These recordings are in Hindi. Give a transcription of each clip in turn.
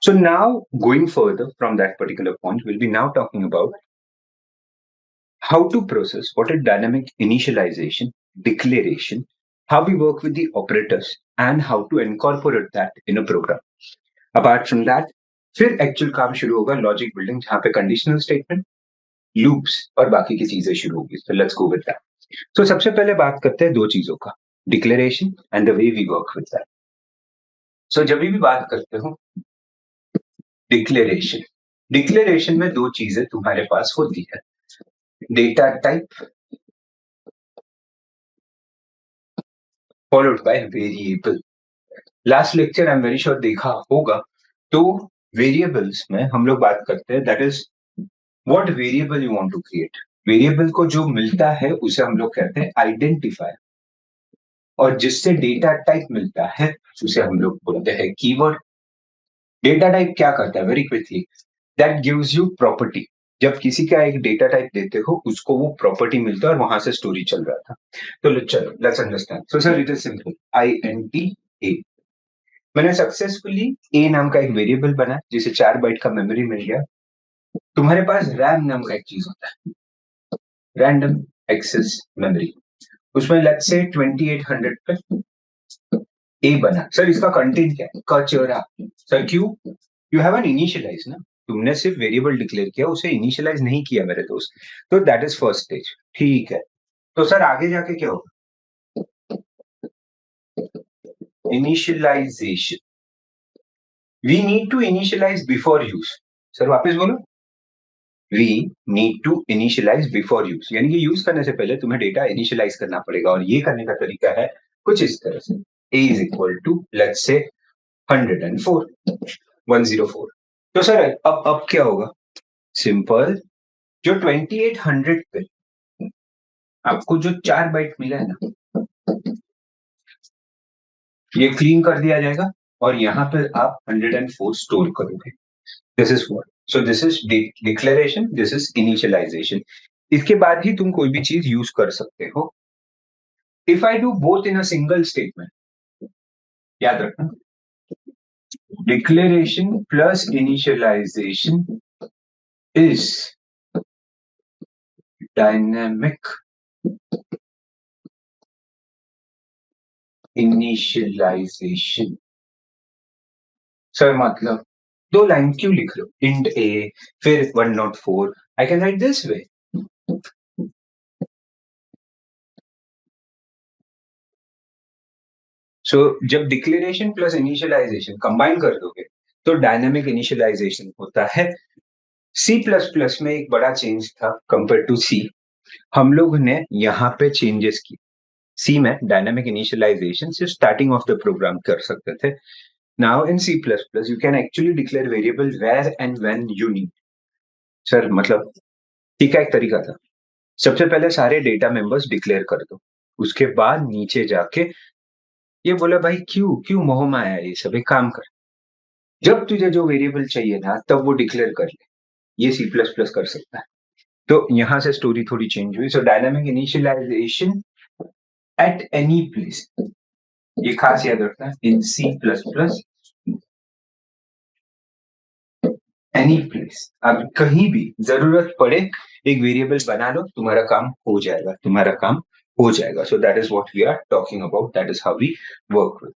So now, going further from that particular point, we'll be now talking about how to process what is dynamic initialization, declaration, how we work with the operators, and how to incorporate that in a program. Apart from that, फिर एक्चुअल काम शुरू होगा लॉजिक बिल्डिंग, जहां पे कंडीशनल स्टेटमेंट, लूप्स और बाकी की चीजें शुरू होगी. So let's go with that. So सबसे पहले बात करते हैं दो चीजों का, declaration and the way we work with that. So जब भी बात करते हो डिक्लेरेशन, डिक्लेरेशन में दो चीजें तुम्हारे पास होती है, data type followed by variable. Last lecture I am very sure देखा होगा. तो वेरिएबल्स में हम लोग बात करते हैं that is what variable you want to create. Variable को जो मिलता है उसे हम लोग कहते हैं आइडेंटिफायर, और जिससे डेटा टाइप मिलता है उसे हम लोग बोलते हैं कीवर्ड. डेटा टाइप क्या करता है, very quickly, that gives you property. जब किसी का एक डेटा टाइप देते हो उसको वो प्रॉपर्टी मिलता है और वहां से स्टोरी चल रहा था. तो चलो let's understand. So sir it is simple, INT A. मैंने सक्सेसफुली ए नाम का एक वेरिएबल बना जिसे 4 बाइट का मेमोरी मिल गया. तुम्हारे पास रैम नाम का एक चीज होता है, रैंडम एक्सेस मेमोरी. उसमें लेट्स से 2800 पे ए बना. सर इसका कंटेंट क्या है, कचरा. सर क्यों, यू हैव एन इनिशियलाइज ना, तुमने सिर्फ वेरिएबल डिक्लेयर किया, उसे इनिशियलाइज नहीं किया मेरे दोस्त. तो दैट इज फर्स्ट स्टेज. ठीक है, तो सर आगे जाके क्या होगा, initialisation. We need to initialise before use. Sir वापस बोलो, we need to initialise before use, यानी कि यूज करने से पहले तुम्हें डेटा इनिशियलाइज करना पड़ेगा. और ये करने का तरीका है कुछ इस तरह से, a is equal to let's say 104, 104. तो सर अब क्या होगा, सिंपल, जो 2800 पे आपको जो 4 बाइट मिला है ना, ये क्लीन कर दिया जाएगा और यहाँ पे आप 104 स्टोर करोगे. This is what, so this is declaration, this is initialisation. इसके बाद ही तुम कोई भी चीज यूज कर सकते हो. If I do both in a single statement, याद रखना, declaration plus initialisation is dynamic initialisation. Sir मतलब दो लाइन क्यों लिख रहे हो, इंट ए फिर 104, I can write this way. So जब डिक्लेरेशन प्लस इनिशियलाइजेशन कंबाइन कर दोगे तो डायनेमिक इनिशियलाइजेशन होता है. सी प्लस प्लस में एक बड़ा चेंज था कंपेयर टू सी, हम लोग ने यहाँ पे चेंजेस किए. सी में डायनेमिक इनिशियलाइजेशन सिर्फ स्टार्टिंग ऑफ द प्रोग्राम कर सकते थे. Now in C++ you can actually declare variable where and when you need. Sir मतलब ठीक है, एक तरीका था, सबसे पहले सारे डेटा मेंबर्स डिक्लेयर कर दो, उसके बाद नीचे जाके ये बोला भाई क्यों क्यों मोह में आया, ये सब एक काम कर, जब तुझे जो वेरिएबल चाहिए ना तब वो डिक्लेयर कर ले. ये C++ कर सकता है. तो यहां से स्टोरी थोड़ी चेंज हुई. So dynamic initialisation at any place, ये खास याद रखना, इन C++ एनी प्लेस. अब कहीं भी जरूरत पड़े एक वेरिएबल बना लो, तुम्हारा काम हो जाएगा, तुम्हारा काम हो जाएगा. So that is what we are talking about, that is how we work with.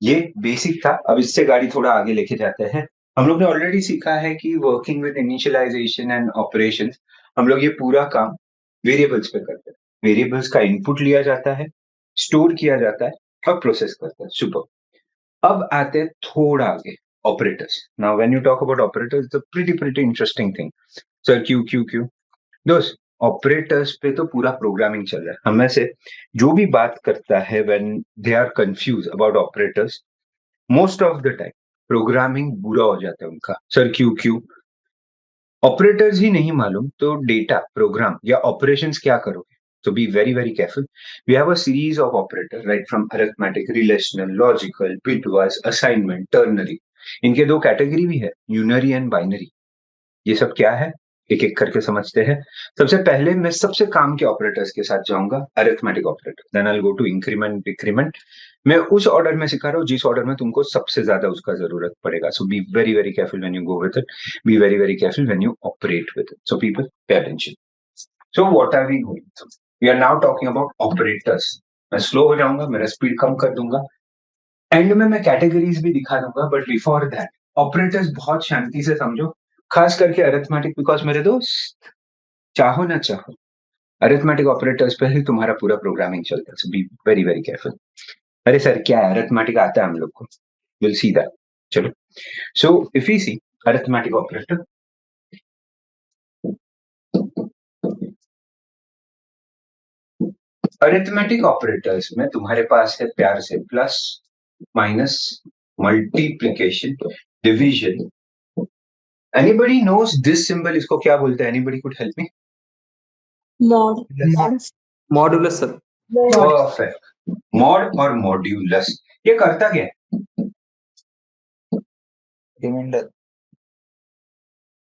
ये बेसिक था. अब इससे गाड़ी थोड़ा आगे लेके जाते हैं. हम लोग ने ऑलरेडी सीखा है कि working with initialisation and operation, हम लोग ये पूरा काम वेरिएबल्स पे करते हैं. वेरिएबल्स का इनपुट लिया जाता है, स्टोर किया जाता है और प्रोसेस करता है. सुपर. अब आते हैं थोड़ा आगे, operators. Now, when you talk about operators, it's a pretty interesting thing. Sir, क्यों दोस्त, ऑपरेटर्स पे तो पूरा प्रोग्रामिंग चल रहा है. हमें से जो भी बात करता है when they are confused about operators, most of the time programming बुरा हो जाता है उनका. सर क्यों ऑपरेटर्स ही नहीं मालूम तो डेटा प्रोग्राम या ऑपरेशंस क्या करोगे. So be very careful. We have a series of operators, right, from arithmetic, relational, logical, bitwise, assignment, ternary. इनके दो कैटेगरी भी है, यूनरी एंड बाइनरी. ये सब क्या है, एक एक करके समझते हैं। सबसे पहले मैं सबसे काम के ऑपरेटर्स के साथ जाऊंगा, arithmetic operator, then I will go to increment decrement. मैं उस ऑर्डर में सिखा रहा हूँ जिस ऑर्डर में तुमको सबसे ज्यादा उसका जरूरत पड़ेगा। So be very very careful when you go with it, be very very careful when you operate with it. So people pay attention. So what are we going through? We are now talking about operators. मैं स्लो हो जाऊंगा, मेरा स्पीड कम कर दूंगा, एंड में मैं कैटेगरीज भी दिखा दूंगा, बट बिफोर दैट ऑपरेटर्स बहुत शांति से समझो, खास करके अरिथमेटिक, बिकॉज मेरे दोस्त, चाहो ना चाहो, अरिथमेटिक ऑपरेटर्स पे ही तुम्हारा पूरा प्रोग्रामिंग चलता है। सो बी वेरी वेरी केयरफुल। अरे सर क्या है, अरिथमेटिक आता है हम लोग को, विल सी दैट। चलो, so if you see arithmetic operator, arithmetic operators में तुम्हारे पास है प्यार से plus, minus, multiplication, division. Anybody knows this symbol, इसको क्या बोलते हैं? Anybody could help me? Mod modulus sir. Perfect. Mod और मॉड्यूलस, ये करता क्या है? रिमाइंडर।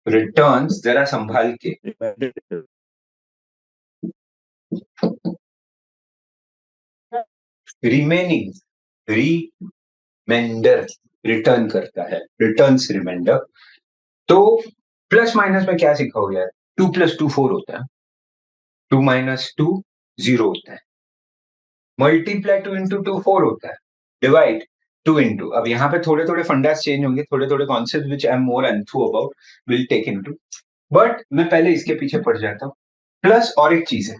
रिटर्न्स, जरा संभाल के, रिमेनिंग, रिमाइंडर रिटर्न करता है, रिटर्न्स रिमाइंडर। तो प्लस माइनस में क्या सीखा हो गया? 2 + 2 4 होता है, 2 - 2 0 होता है, मल्टीप्लाई 2 × 2 4 होता है, डिवाइड 2 × अब यहाँ पे थोड़े थोड़े फंडास चेंज होंगे, थोड़े थोड़े concept which I am more enthu about, will take into, but मैं पहले इसके पीछे पड़ जाता हूँ। प्लस और एक चीज है,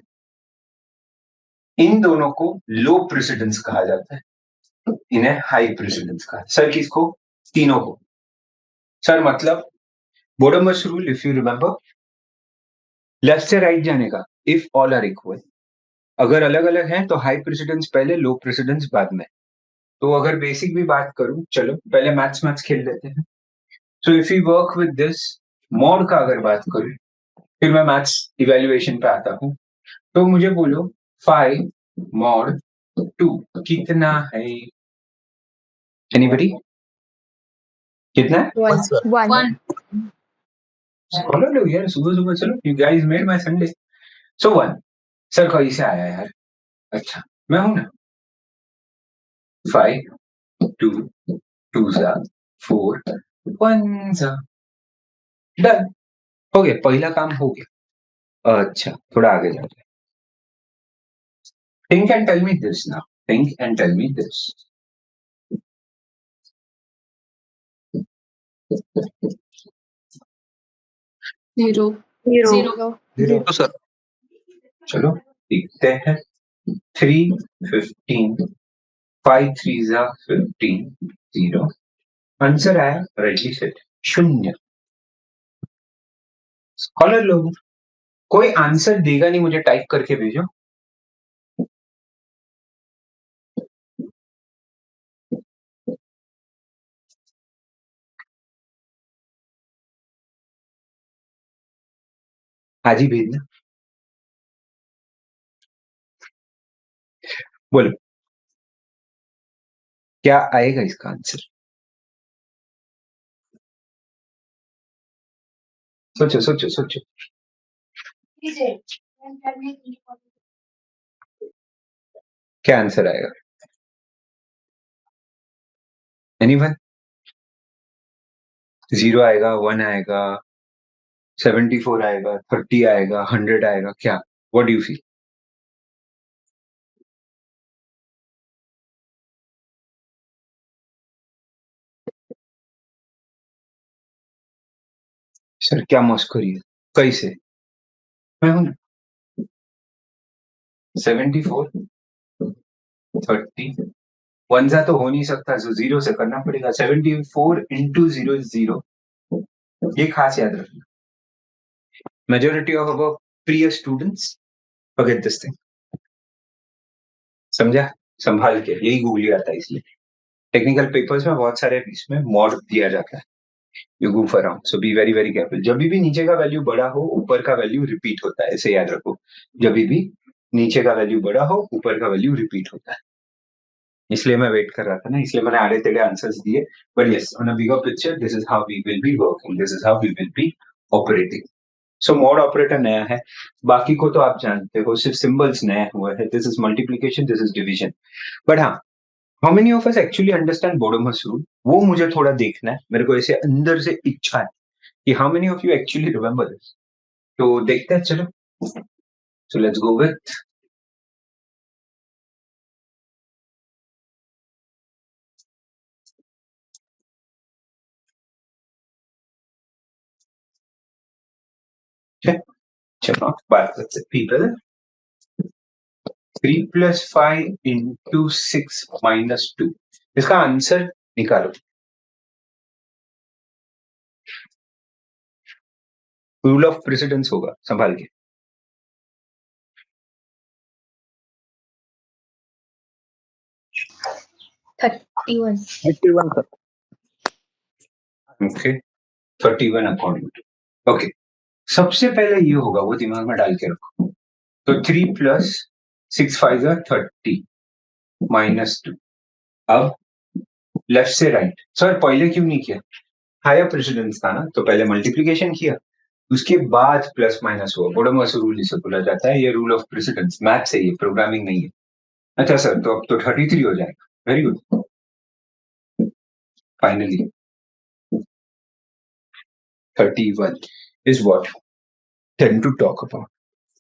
इन दोनों को लो प्रेसिडेंस कहा जाता है, इन्हें हाई प्रेसिडेंस कहा। सर किसको? तीनों को। सर मतलब BODMAS rule, if you remember, left से राइट जाने का, इफ ऑल आर इक्वल, अगर अलग अलग हैं तो हाई प्रेसिडेंस पहले, लो प्रेसिडेंस बाद में। तो अगर बेसिक भी बात करूं, चलो पहले मैथ्स मैथ्स खेल लेते हैं। सो if you work with this mod का अगर बात करूं, फिर मैं मैथ्स इवेल्युएशन पे आता हूं। तो मुझे बोलो 5 mod 2 कितना है? एनीबडी? कितना है? 1 स्कॉलर लोग यार, सुबह सुबह, चलो you guys made my Sunday. So 1, sir कहीं से आया यार? अच्छा, मैं हूं ना। 5 2 2 4 1 डन, हो गया, पहला काम हो गया। अच्छा, थोड़ा आगे जाते हैं। Think and tell me this now, think and tell me this. Zero zero sir. चलो देखते हैं। 3 15 5 3 15 0, आंसर आया राइटली सेट, शून्य। स्कॉलर लोग कोई आंसर देगा नहीं, मुझे टाइप करके भेजो। आज ही भेजना, बोलो क्या आएगा इसका आंसर? सोचो सोचो सोचो। क्या आंसर आएगा? एनीवन? 0 आएगा, 1 आएगा, 74 आएगा, 30 आएगा, 100 आएगा, क्या? What do you feel? Sir क्या मस्करी है, कैसे? मैं हूं ना। 74 30 1 सा तो हो नहीं सकता, जो 0 से करना पड़ेगा। 74 × 0 is 0, ये खास याद रखना। मेजोरिटी ऑफ अवर प्रिय स्टूडेंट्स फॉरगेट दिस थिंग, समझा? संभाल के, यही गूगली आता है, इसलिए टेक्निकल पेपर्स में बहुत सारे इसमें मॉड दिया जाता है। You goof around, so be very very careful. जब भी नीचे का वैल्यू बड़ा हो, ऊपर का वैल्यू रिपीट होता है, ऐसे याद रखो। जब भी नीचे का वैल्यू बड़ा हो, ऊपर का वैल्यू रिपीट होता है। इसलिए मैं वेट कर रहा था ना, इसलिए मैंने आड़े टेढ़े आंसर्स दिए। But yes, on a bigger picture, this is how we will be working, this is how we will be operating. So mod operator नया है, बाकी को तो आप जानते हो, सिर्फ सिंबल्स नया हुआ है. This is multiplication, this is division. But हाँ, how many of us actually understand BODMAS rule, वो मुझे थोड़ा देखना है. मेरे को ऐसे अंदर से इच्छा है कि how many of you actually remember this. तो देखते हैं, चलो. सो लेट्स गो विथ चलो बात करते हैं. पीपल 3 plus 5 into 6 minus 2, इसका आंसर निकालो. रूल ऑफ प्रेसिडेंस होगा, संभाल के. 31. 51 sir. Okay, 31 according to. Okay, सबसे पहले ये होगा, वो दिमाग में डाल के रखो. तो 3 plus 6 5 30 minus 2. अब लेफ्ट से राइट. सर पहले क्यों नहीं किया? हायर प्रेसिडेंस था ना, तो पहले मल्टीप्लीकेशन किया, उसके बाद प्लस माइनस हुआ. बोडोमस रूल इसे बोला जाता है. ये रूल ऑफ प्रेसिडेंस मैथ्स है, ये प्रोग्रामिंग नहीं है. अच्छा सर, तो अब तो 33 हो जाएगा. Very good. Finally 31 is what I tend to talk about.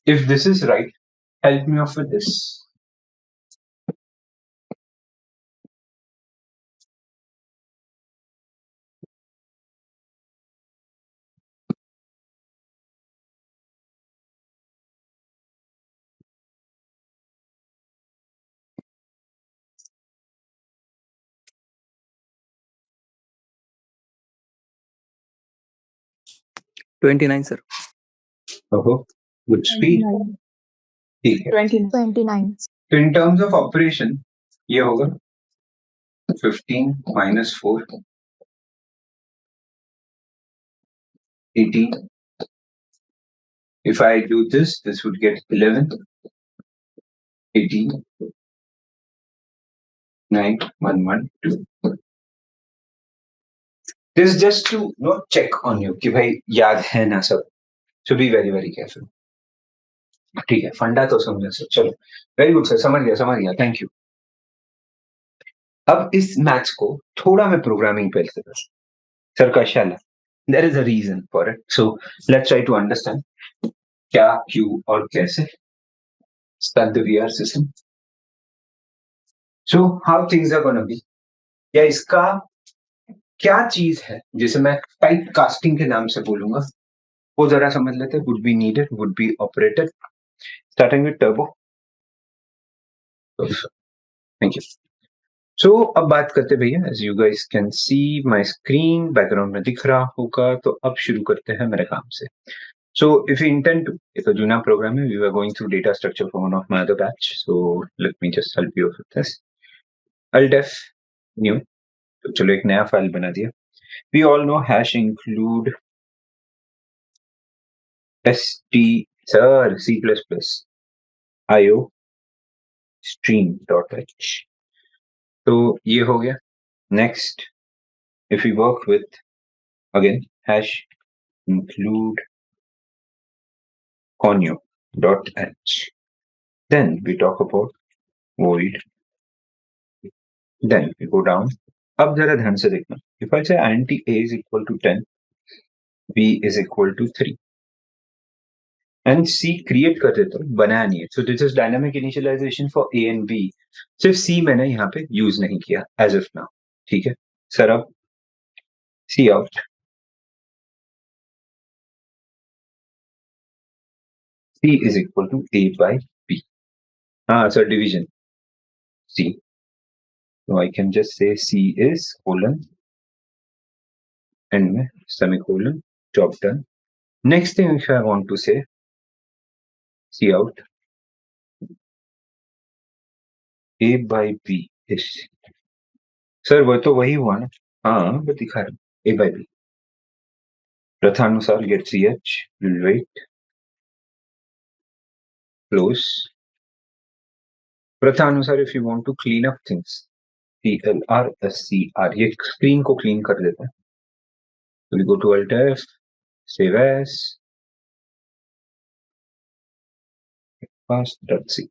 If this is right, help me off with this. Twenty nine sir. Oh, good speed. 29. ठीक है. 29. तो in terms of operation, ये होगा 15 minus 4, 18. If I do this, this would get 11, 18, 9, 1, 1, 2. This is just to check on you कि भाई याद है ना सब. So be very very careful. ठीक है, फंडा तो समझा सर. चलो, वेरी गुड सर, समझ गया. Thank you. अब इस मैथ्स को थोड़ा मैं प्रोग्रामिंग पे लेता हूं. सर का शाला, there is a reason for it. So let's try to understand क्या, क्यों और कैसे. Start the VR system. So how things are gonna be. या इसका क्या चीज है जिसे मैं टाइप कास्टिंग के नाम से बोलूंगा, वो जरा समझ लेते हैं. Would be needed, would be operated, starting with turbo. Thank you. So अब बात करते भैया. As you guys can see my screen background में दिख रहा होगा, तो अब शुरू करते हैं मेरे काम से. So if you intend to, it's a Juna program, we were going through data structure for one of my other batch. So let me just help you with this. Alt new. तो चलो एक नया फाइल बना दिया. We all know hash include st sir c++ io stream.h. तो ये हो गया. Next, if we work with again hash include conio.h, then we talk about void. Then we go down. अब जरा ध्यान से देखना. If I say anti a is equal to 10, b is equal to 3, and c create कर देता हूँ, बनाया नहीं है. So this is dynamic initialization for a and b. सिर्फ c मैंने यहाँ पे यूज नहीं किया as of now. ठीक है सर. अब c out, c is equal to a by b. हाँ sir, division c. So I can just say c is colon end में semicolon, job done. Next thing if I want to say c out a by b is, sir वो तो वही हुआ ना. हाँ वो दिखा रहा. a by b प्रथानुसार get ch, wait, close. प्रथानुसार if you want to clean up things, clr ये स्क्रीन को क्लीन कर देता है. So we go to Alt F, save as, typecast.c.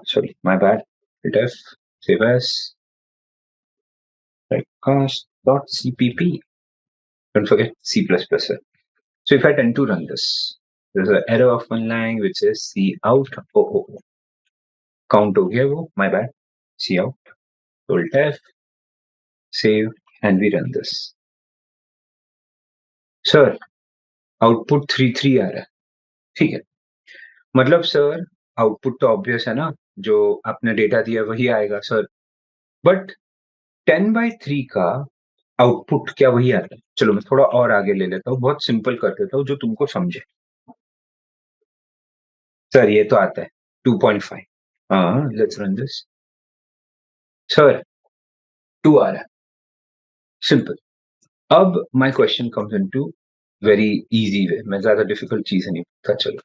Sorry, my bad. Hit F, save as typecast.cpp. Don't forget C++. So if I tend to run this, there's an error of one line which says C out. Oh. Count हो गया वो, my bad. C out. Alt F, save, and we run this. Sir, output 3 आ रहा है, ठीक है, मतलब सर आउटपुट तो ऑब्वियस है ना, जो आपने डेटा दिया वही आएगा सर, बट 10/3 का आउटपुट क्या वही आता है? चलो मैं थोड़ा और आगे ले लेता हूँ, बहुत सिंपल कर देता हूँ जो तुमको समझे। सर ये तो आता है 2.5, हाँ लेट्स रन दिस। सर 2 आ रहा है, सिंपल। अब my question comes into very easy way, मैं ज्यादा डिफिकल्ट चीज नहीं पूछता। चलो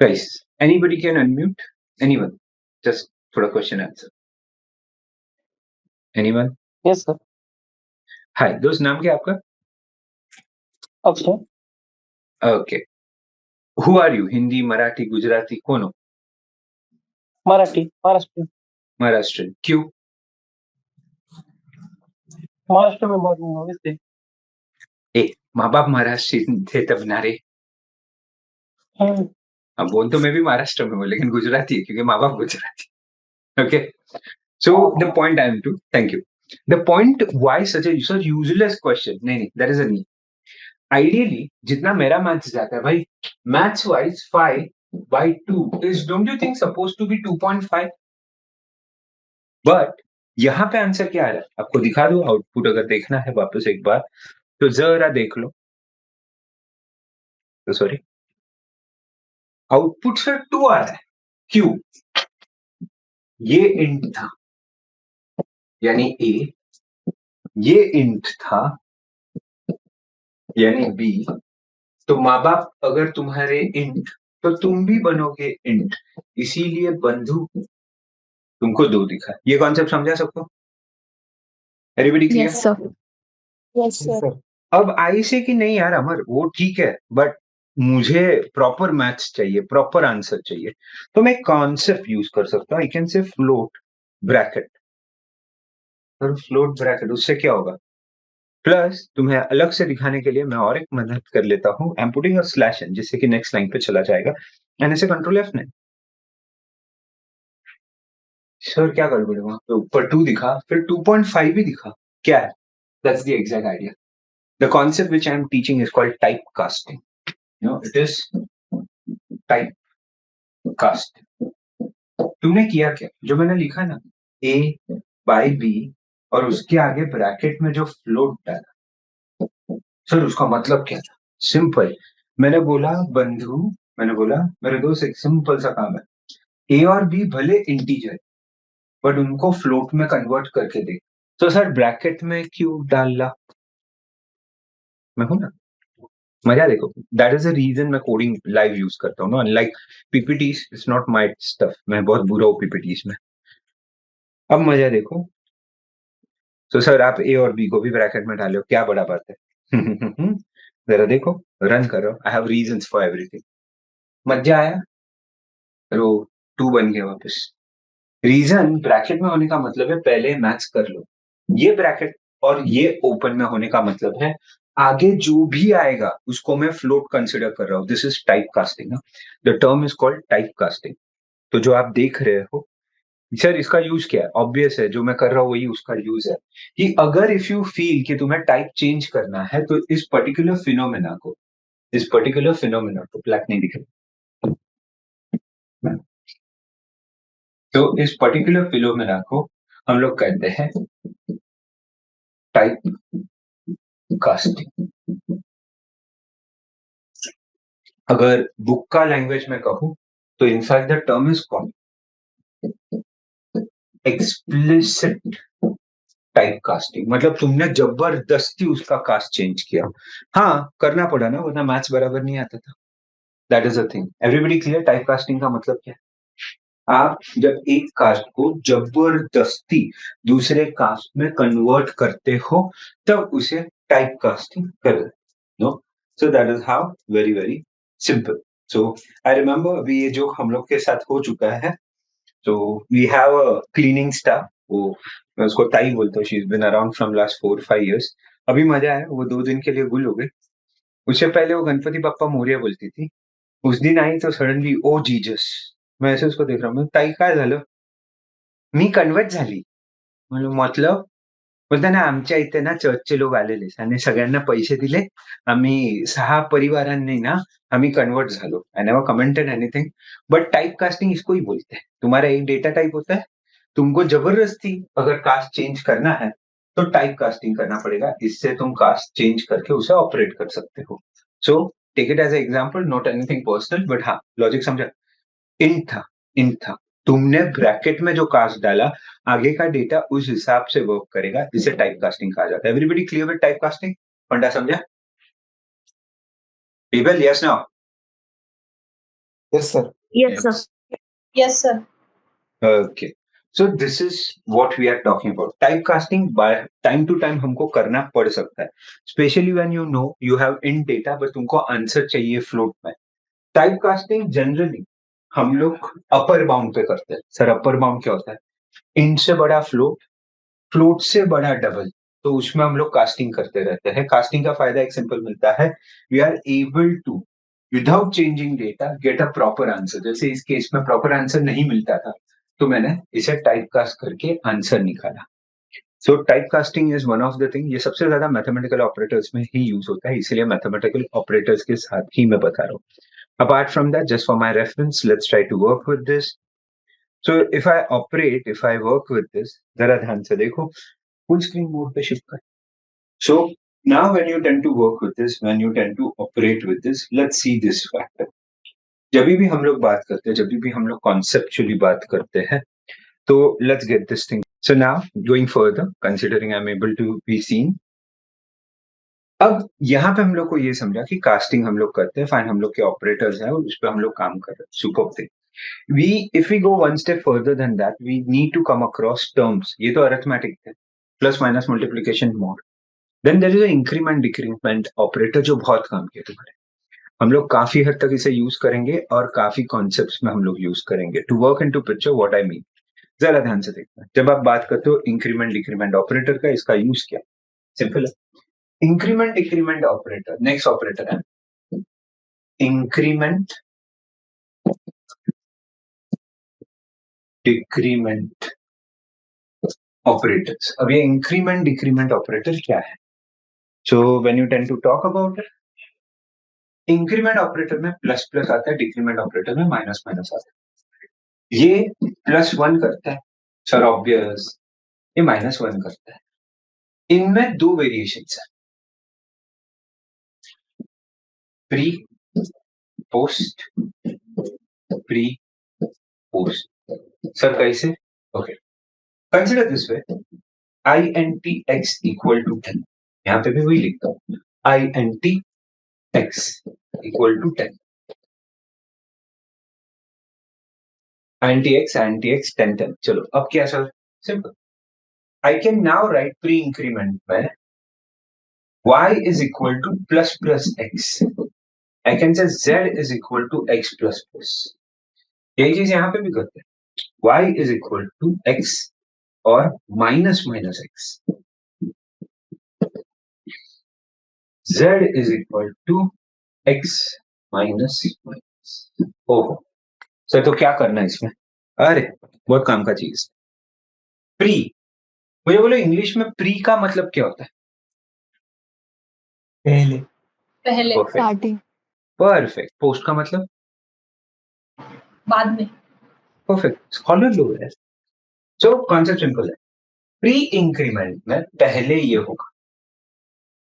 guys, anybody can unmute, anyone, just थोड़ा question answer. Anyone? Yes sir. Hi दोस्त, नाम क्या आपका? Akshay. Okay, who are you? Hindi, Marathi, Gujarati, कौन हो? मराठी, महाराष्ट्र। महाराष्ट्र, क्यों? महाराष्ट्र में बहुत हूँ इसलिए। ए, माँ बाप महाराष्ट्र थे तब ना रे। अब बोल तो मैं भी महाराष्ट्र में हूँ, लेकिन गुजराती है क्योंकि माँ बाप Gujarati. Okay, so the point I am to, thank you, the point why such a sir useless question, नहीं that is a knee. Ideally जितना मेरा मैथ्स जाता है भाई, maths wise 5/2 is, don't you think, suppose to be 2.5, but यहाँ पे आंसर क्या आ रहा है आपको दिखा दो। आउटपुट अगर देखना है वापस एक बार तो जरा देख लो, तो सॉरी, आउटपुट से 2 आ रहा है, क्यों? ये इंट था यानी ए, ये इंट था यानी बी, तो माँ बाप अगर तुम्हारे इंट तो तुम भी बनोगे इंट, इसीलिए बंधु तुमको 2 दिखा। ये कॉन्सेप्ट समझा सबको? Everybody clear? Yes, sir. Yes, sir. अब आई से कि नहीं यार अमर, वो ठीक है, बट मुझे प्रॉपर मैथ्स चाहिए, प्रॉपर आंसर चाहिए, तो मैं कॉन्सेप्ट यूज कर सकता हूँ। I can say float bracket, float bracket, उससे क्या होगा? प्लस तुम्हें अलग से दिखाने के लिए मैं और एक मदद कर लेता हूँ, I am putting a slash in, जिससे कि नेक्स्ट लाइन पे चला जाएगा, एंड ऐसे कंट्रोल F नहीं। सर क्या कर बोले वहां पे ऊपर 2 दिखा, फिर 2.5 भी दिखा, क्या है? That's the exact idea. The concept which I am teaching is called type casting, you know it is type casting. तुमने किया क्या? जो मैंने लिखा ना A/B और उसके आगे ब्रैकेट में जो फ्लोट डाला, सर उसका मतलब क्या था? सिंपल, मैंने बोला बंधु, मैंने बोला मेरे दोस्त, एक सिंपल सा काम है, ए और बी भले इंटीजर बट उनको फ्लोट में कन्वर्ट करके दे। तो सर ब्रैकेट में क्यों डाला? मैं हूं ना, मजा देखो, दैट इज द रीजन मैं कोडिंग लाइव यूज करता हूँ ना, unlike PPTs, it's not my stuff, मैं बहुत बुरा हूँ पीपीटीज में। अब मजा देखो, तो सर आप ए और बी को भी ब्रैकेट में डालो, क्या बड़ा बात है? जरा देखो, रन करो, I have reasons for everything. मजा आया? रो 2 बन गया वापस। रीजन ब्रैकेट में होने का मतलब है पहले मैथ्स कर लो, ये ब्रैकेट और ये ओपन में होने का मतलब है आगे जो भी आएगा उसको मैं फ्लोट कंसिडर कर रहा हूं। This is type casting, the term is called type casting. तो जो आप देख रहे हो सर, इसका यूज क्या है? ऑब्वियस है, जो मैं कर रहा हूँ वही उसका यूज है, कि अगर इफ यू फील कि तुम्हें टाइप चेंज करना है तो इस पर्टिकुलर फिनोमेना को ब्लैक नहीं दिख रहा, तो इस पर्टिकुलर फिनोमेना को हम लोग कहते हैं टाइप कास्टिंग। अगर बुक का लैंग्वेज में कहूं तो in fact the term is called explicit type casting, मतलब तुमने जबरदस्ती उसका कास्ट चेंज किया। हाँ करना पड़ा ना, वरना मैथ्स बराबर नहीं आता था। That is a thing. Everybody clear? Type casting का मतलब क्या है? आप जब एक कास्ट को जबरदस्ती दूसरे कास्ट में कन्वर्ट करते हो तब उसे टाइप कास्टिंग कर no, so that is how, very very simple. So I remember अभी ये जो हम लोग के साथ हो चुका है, तो we have a cleaning staff, वो मैं उसको ताई बोलता हूँ, she is been around from last 4-5 years। अभी मजा है, वो 2 दिन के लिए गुल हो गई। उससे पहले वो गणपति बप्पा मोरया बोलती थी। उस दिन आई तो सडनली ओ जीजस, मैं ऐसे उसको देख रहा हूँ, ताई काय झालं? मी कन्वर्ट झाली. म्हणलं मतलब? बोलते ना आमच्या इथे ना चर्चचे लोक आलेले आणि सगळ्यांना पैसे दिले, आम्ही 6 परिवारांनी ना आम्ही कन्वर्ट झालो। I never commented anything, but type casting इसको ही बोलते हैं। तुम्हारा एक डेटा टाइप होता है, तुमको जबरदस्ती अगर कास्ट चेंज करना है तो टाइप कास्टिंग करना पड़ेगा, इससे तुम कास्ट चेंज करके उसे ऑपरेट कर सकते हो। So take it as example, not anything personal, but हाँ लॉजिक समझा। इंट था, इंट था, तुमने ब्रैकेट में जो कास्ट डाला, आगे का डेटा उस हिसाब से वर्क करेगा, जिसे टाइप कास्टिंग कहा जाता है। Everybody clear with type casting? Funda समझा? People, yes no? Yes, sir. Yes, sir. Yes, sir. Okay. So this is what we are talking about. Typecasting by time to time हमको करना पड़ सकता है, specially when you know you have in data but तुमको आंसर चाहिए फ्लोट में। टाइपकास्टिंग जनरली हम लोग अपर बाउंड पे करते हैं। सर अपर बाउंड क्या होता है? इंट से बड़ा फ्लोट, फ्लोट से बड़ा डबल, तो उसमें हम लोग कास्टिंग करते रहते हैं। कास्टिंग का फायदा एक सिंपल मिलता है, we are able to without changing data get a proper answer. जैसे इस केस में प्रॉपर आंसर नहीं मिलता था, तो मैंने इसे टाइपकास्ट करके आंसर निकाला। So typecasting is one of the thing, ये सबसे ज्यादा मैथमेटिकल ऑपरेटर्स में ही यूज होता है, इसलिए मैथमेटिकल ऑपरेटर्स के साथ ही मैं बता रहा हूँ। Apart from that, just for my reference, let's try to work with this. So if I work with this, जरा ध्यान से देखो, फुल स्क्रीन मोड पे शिफ्ट कर। So now when you tend to work with this, when you tend to operate with this, let's see this factor. जब भी हम लोग बात करते हैं, जब भी हम लोग कॉन्सेप्चुअली बात करते हैं, तो let's get this thing. So now going further, considering I'm able to be seen, अब यहाँ पे हम लोग को ये समझा कि कास्टिंग हम लोग करते हैं, फाइन, हम लोग के ऑपरेटर्स हैं और उस पर हम लोग काम कर रहे हैं। Super thing. if we go one step further than that, we need to come across terms. ये तो अरिथमेटिक है, plus minus multiplication mod. Then there is increment decrement operator जो बहुत काम किया तुम्हारे। हम लोग काफी हद तक इसे यूज करेंगे और काफी कॉन्सेप्ट्स में हम लोग यूज करेंगे to work into picture what I mean. जरा ध्यान से देखना, जब आप बात करते हो इंक्रीमेंट डिक्रीमेंट ऑपरेटर का, इसका यूज क्या? सिंपल है, increment decrement operator, next operator है इंक्रीमेंट डिक्रीमेंट ऑपरेटर्स। अब ये इंक्रीमेंट डिक्रीमेंट ऑपरेटर क्या है? So when you tend to talk about it, increment operator में प्लस प्लस आता है, डिक्रीमेंट ऑपरेटर में माइनस माइनस आता है। ये +1 करता है, सर ऑब्वियस, ये -1 करता है। इनमें 2 वेरिएशंस है, pre post, pre post. Sir कैसे? Okay, consider this way, INTX equal to 10, यहाँ पे भी वही लिखता हूँ, INTX इक्वल टू 10, INTX 10 10। चलो अब क्या sir? Simple, I can now write pre-increment में y is equal to plus plus x. I can say z is equal to x plus plus. यही चीज यहाँ पे भी करते हैं, y is equal to x और minus minus x. z is equal to x minus minus. ओहो सर, तो क्या करना है इसमें? अरे बहुत काम का चीज, प्री। मुझे बोलो इंग्लिश में प्री का मतलब क्या होता है? पहले। पहले, Starting. परफेक्ट। पोस्ट का मतलब? बाद में। परफेक्ट, स्कॉलर लोग है। सो कॉन्सेप्ट सिंपल है, प्री इंक्रीमेंट में पहले ये होगा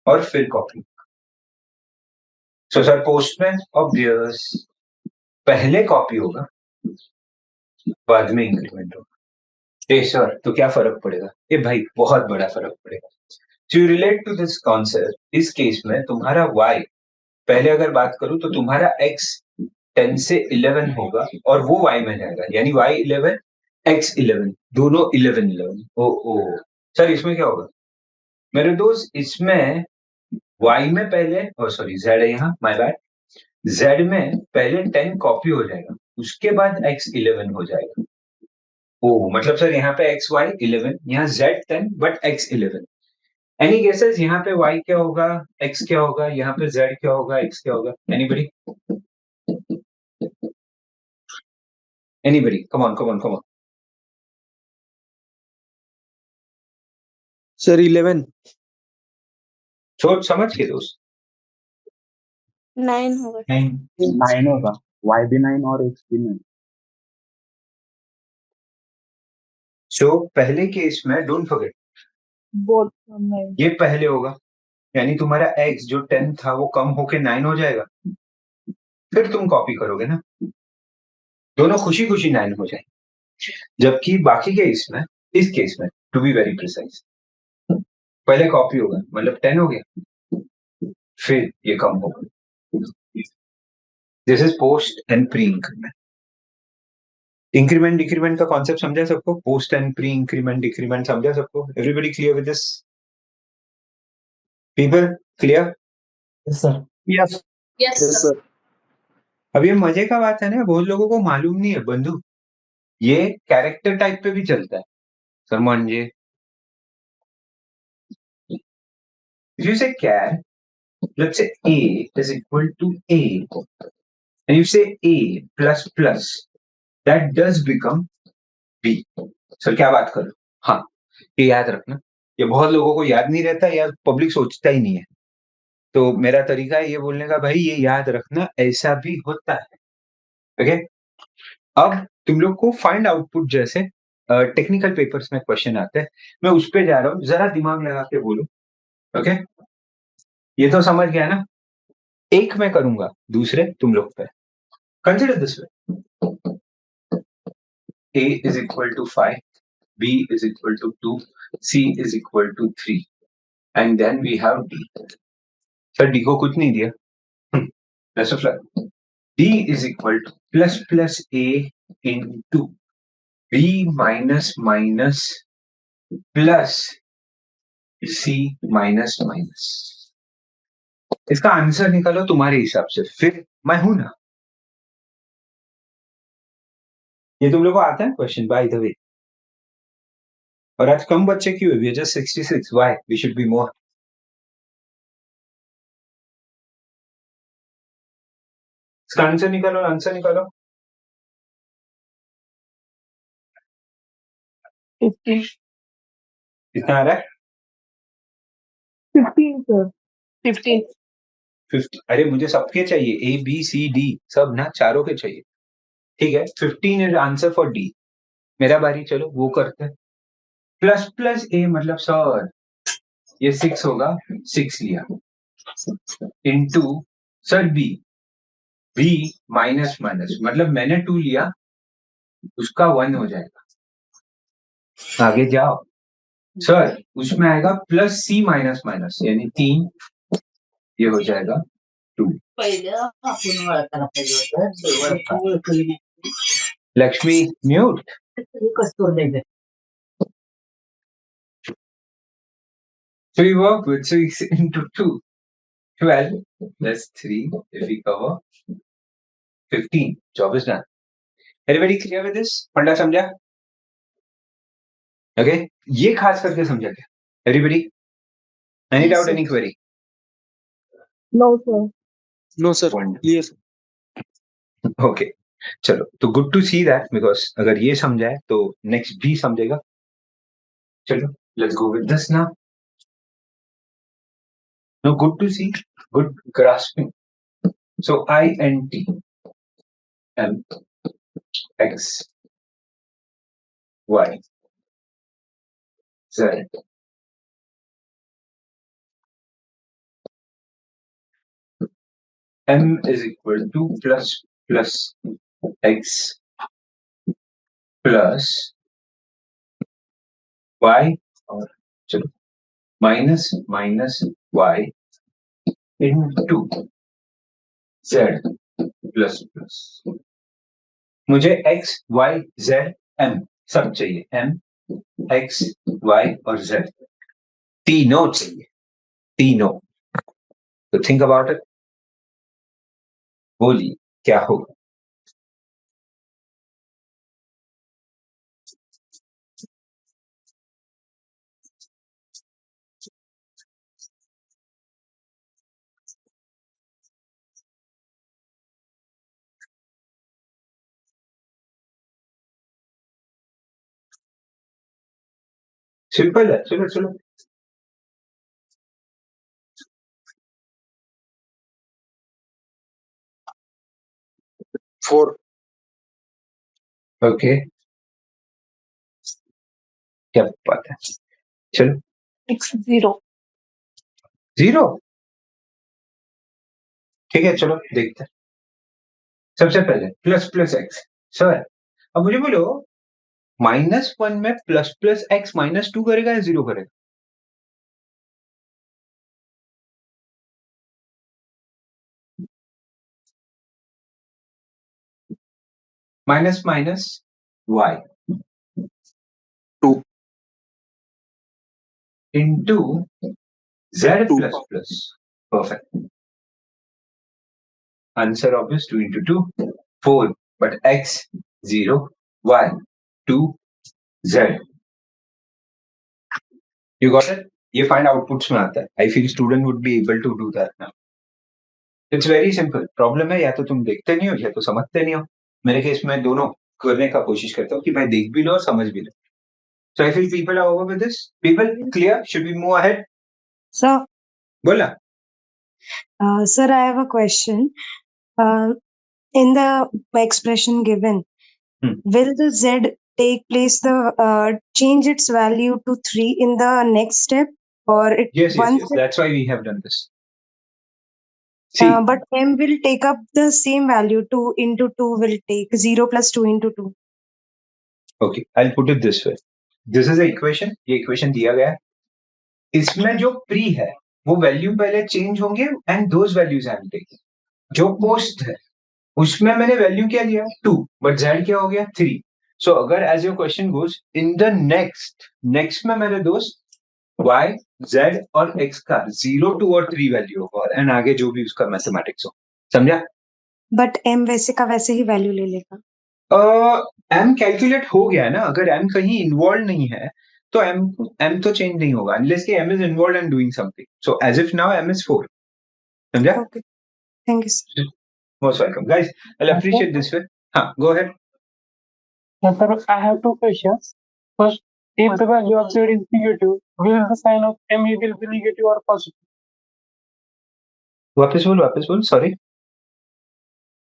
और फिर कॉपी। सो सर पोस्ट में ऑब्वियस पहले कॉपी होगा, बाद में इंक्रीमेंट होगा। सर तो क्या फर्क पड़ेगा? ये भाई बहुत बड़ा फर्क पड़ेगा। So you relate to this concept, इस केस में तुम्हारा y, पहले अगर बात करूं तो तुम्हारा x 10 से 11 होगा और वो y में जाएगा, यानी y 11 x 11, दोनों 11 11। ओ सर इसमें क्या होगा मेरे दोस्त? इसमें y में पहले, सॉरी z है यहाँ, माय बैड, Z में पहले 10 कॉपी हो जाएगा, उसके बाद X 11 हो जाएगा। ओ मतलब सर यहाँ पे X Y 11, यहाँ Z 10 but X 11। Any guesses यहाँ पे Y क्या होगा, X क्या होगा, यहाँ पे Z क्या होगा, X क्या होगा? Anybody? Anybody? Come on, come on, come on. Sir 11 सोच समझ के दोस्त। 9 होगा। 9 होगा, y भी 9 और x भी 9। सो पहले केस में डोंट फॉरगेट बोथ फ्रॉम 9। ये पहले होगा, यानी तुम्हारा x जो 10 था वो कम होके 9 हो जाएगा, फिर तुम कॉपी करोगे ना, दोनों खुशी खुशी 9 हो जाएंगे। जबकि बाकी केस में, इस केस में टू बी वेरी प्रिसाइज, पहले कॉपी होगा मतलब 10 हो गया, फिर ये कम होगा। This is post and pre increment. Increment decrement का कॉन्सेप्ट समझा सबको? Post and pre increment decrement समझा सबको? Everybody clear with this? People clear? Yes sir. Yes yes yes sir. Sir. अब ये मजे का बात है ना, बहुत लोगों को मालूम नहीं है बंधु, ये कैरेक्टर टाइप पे भी चलता है। सर म्हणजे if you say char, let's say a is equal to a, and you say a plus plus, that does become b. Sir क्या बात करो? हाँ, ये याद रखना, ये बहुत लोगों को याद नहीं रहता या पब्लिक सोचता ही नहीं है, तो मेरा तरीका है ये बोलने का, भाई ये याद रखना ऐसा भी होता है। ओके, अब तुम लोग को फाइंड आउटपुट जैसे टेक्निकल पेपर्स में क्वेश्चन आते हैं, मैं उस पे जा रहा हूँ, जरा दिमाग लगा के बोलो। ओके, ये तो समझ गया ना? एक मैं करूंगा, दूसरे तुम लोग पे। Consider this way, a is equal to 5, b is equal to 2, c is equal to 3, and then we have d. Sir d को कुछ नहीं दिया, best of luck. d is equal to plus a into b minus minus plus c minus minus। इसका आंसर निकालो तुम्हारे हिसाब से, फिर मैं हूं ना। ये तुम लोग को आता है क्वेश्चन बाय द वे? और आज कम बच्चे क्यों है? We are just 66, why we should be more? इसका आंसर निकालो, आंसर निकालो। 15 कितना आ रहा है? 15 सर 15 50। अरे मुझे सबके चाहिए, ए बी सी डी सब ना, चारों के चाहिए। ठीक है, 15 इज आंसर फॉर डी। मेरा बारी, चलो वो करते हैं। प्लस प्लस ए मतलब सर ये 6 होगा, 6 लिया, into sir b, b minus minus मतलब मैंने 2 लिया, उसका 1 हो जाएगा। आगे जाओ सर, उसमें आएगा प्लस सी माइनस माइनस यानी 3, ये हो जाएगा 2। Lakshmi mute. So we work with 6 into 2, 12 plus 3 if we cover 15, job is done. Everybody clear with this? फंडा समझा? Okay, ये खास करके समझा क्या? Everybody? Any Yes, doubt, sir. any query? No sir. No sir, clear. Okay, चलो तो good to see that, because अगर ये समझा है तो next भी समझेगा। चलो let's go with this now. No, good to see, good grasping. So I and T M X Y Z M is equal to plus X plus Y, और चलो minus Y into Z plus plus. मुझे X Y Z M सब चाहिए, M X Y और Z तीनों चाहिए, तीनों। तो थिंक अबाउट इट। बोलिए क्या होगा? सिंपल है, चलो चलो। Four. ओके, क्या बात है, चलो। X 0. 0, ठीक है, चलो देखते हैं। सबसे पहले प्लस प्लस एक्स। सर अब मुझे बोलो, -1 में प्लस प्लस एक्स -2 करेगा या 0 करेगा? Minus minus y 2. into z 2. plus plus. Perfect. Answer obvious, 2 into 2, 4. But x 0, y 2, z. You got it? ये find outputs में आता है. I feel student would be able to do that now. It's very simple. Problem है या तो तुम देखते नहीं हो या तो समझते नहीं हो. मेरे केस में दोनों करने का कोशिश करता हूँ कि मैं देख भी लो और समझ भी लो. So I feel people are over with this. People clear? Should we move ahead? Sir, बोला. sir, I have a question. In the expression given, will the z take place change its value to 3 in the next step, or it Yes, yes, once yes. That's why we have done this. See, but m will take up the same value. 2 into 2 will take 0 plus 2 into 2. okay, I'll put it this way. This is a equation. ये equation दिया गया है. इसमें जो pre है वो वैल्यू पहले चेंज होंगे and those values I am taking. जो पोस्ट है उसमें मैंने वैल्यू क्या दिया 2, बट z क्या हो गया 3. सो अगर as your question goes in the next में मेरे दोस्त y z और x का 0, 2 और 3 वैल्यू होगा एंड आगे जो भी उसका मैथमेटिक्स हो. समझा? बट m वैसे का वैसे ही वैल्यू ले लेगा. m कैलकुलेट हो गया है ना. अगर m कहीं इन्वॉल्व नहीं है तो m तो चेंज नहीं होगा unless कि m is involved in doing something. So as if now m is 4. समझा? Okay. Thank you, sir. Most welcome, guys. I'll appreciate this way. हाँ, go ahead. Yes, sir, I have two questions. First, if the value of z is negative, will the sign of me will be negative or positive? वापस बोल. Sorry.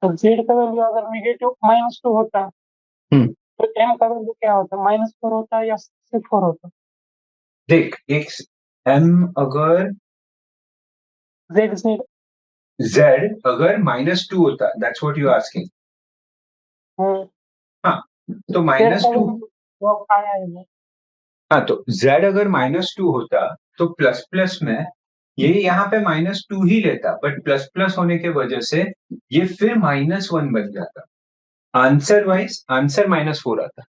तो z का वैल्यू अगर नेगेटिव -2 होता है तो m का वैल्यू क्या होता है? -4 होता है या सिर्फ 4 होता है? देख, एक m अगर z अगर -2 होता, that's what you're asking. हाँ, तो -2. हाँ, तो z अगर -2 होता तो प्लस प्लस में ये यहाँ पे -2 ही लेता, बट प्लस प्लस होने के वजह से ये फिर -1 बन जाता. आंसर वाइज आंसर -4 आता.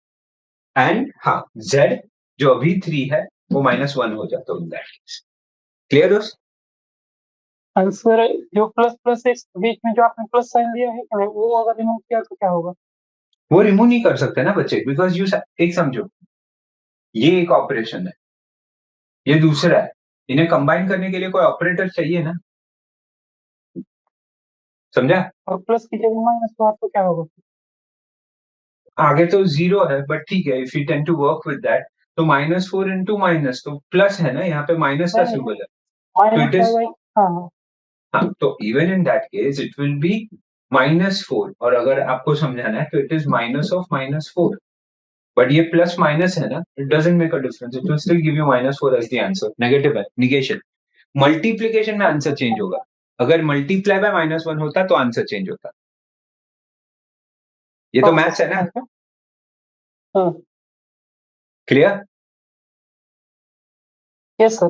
एंड हाँ, z जो अभी 3 है वो -1 हो जाता इन दैट केस. क्लियर दोस्त? आंसर जो प्लस प्लस है बीच में जो आपने प्लस साइन दिया है वो अगर रिमूव किया तो क्या होगा? वो रिमूव नहीं कर सकते ना बच्चे, बिकॉज यू एक समझो, ये एक ऑपरेशन है, ये दूसरा है. इन्हें कंबाइन करने के लिए कोई ऑपरेटर चाहिए ना. समझा? और प्लस की जगह माइनस तो आपको क्या होगा? आगे तो 0 है, बट ठीक है, if you tend to work with that तो -4 into माइनस तो प्लस है ना, यहाँ पे माइनस का सिंबल है. तो इट इज हाँ, तो even in that case it will be -4. और अगर आपको समझाना है तो it is minus of -4. But ये प्लस माइनस है ना, it doesn't make a difference. It will still give you -4 as the answer. Negative है, निगेशन. मल्टीप्लिकेशन में आंसर चेंज होगा. अगर मल्टीप्लाई बाय -1 होता तो आंसर चेंज होता. ये तो मैथ्स है ना. क्लियर? Yes sir.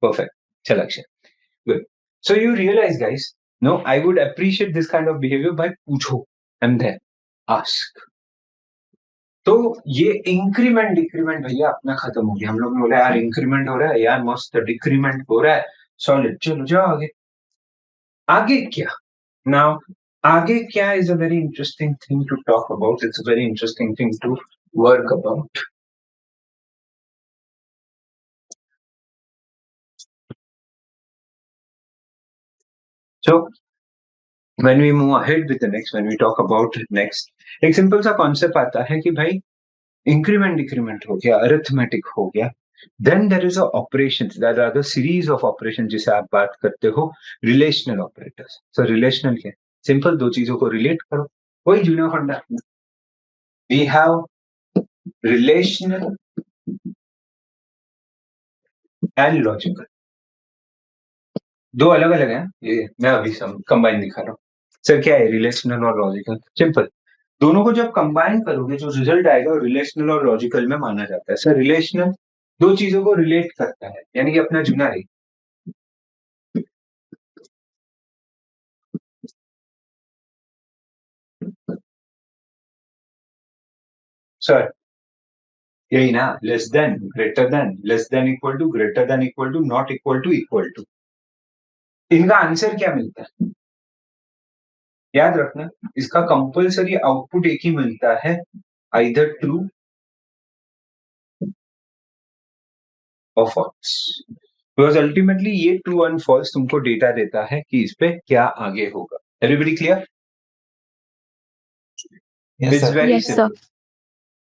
Perfect. चल Akshay. Good. So you realize, guys, no, I would appreciate this kind of behavior by पूछो and then ask. तो ये इंक्रीमेंट डिक्रीमेंट भैया अपना खत्म हो गया. हम लोग ने बोला यार इंक्रीमेंट हो रहा है, यार मस्त डिक्रीमेंट हो रहा है, सॉलिड. चलो जाओ आगे. आगे क्या? नाउ आगे क्या is a very interesting thing to talk about. It's a very interesting thing to work about. So when we move ahead with the next, when we talk about next, एक सिंपल सा कॉन्सेप्ट आता है कि भाई इंक्रीमेंट डिक्रीमेंट हो गया, अरिथमेटिक हो गया, then there is a operation, there are the series of operation जिसे आप बात करते हो रिलेशनल ऑपरेटर्स. सो रिलेशनल क्या? सिंपल, दो चीजों को रिलेट करो, वही junior funda. We have relational and logical. दो अलग अलग हैं, ये मैं अभी सब कंबाइन दिखा रहा हूँ. सर क्या है रिलेशनल और लॉजिकल? सिंपल, दोनों को जब कंबाइन करोगे जो रिजल्ट आएगा वो रिलेशनल और लॉजिकल में माना जाता है. सर रिलेशनल दो चीजों को रिलेट करता है, यानी कि अपना जुना है. सर यही ना, less than, greater than, less than equal to, greater than equal to, not equal to, equal to. इनका आंसर क्या मिलता है? याद रखना, इसका कंपल्सरी आउटपुट एक ही मिलता है, आइदर ट्रू और फॉल्स. बिकॉज अल्टीमेटली ये ट्रू एंड फॉल्स तुमको डेटा देता है कि इस पे क्या आगे होगा. Everybody clear? It's very simple.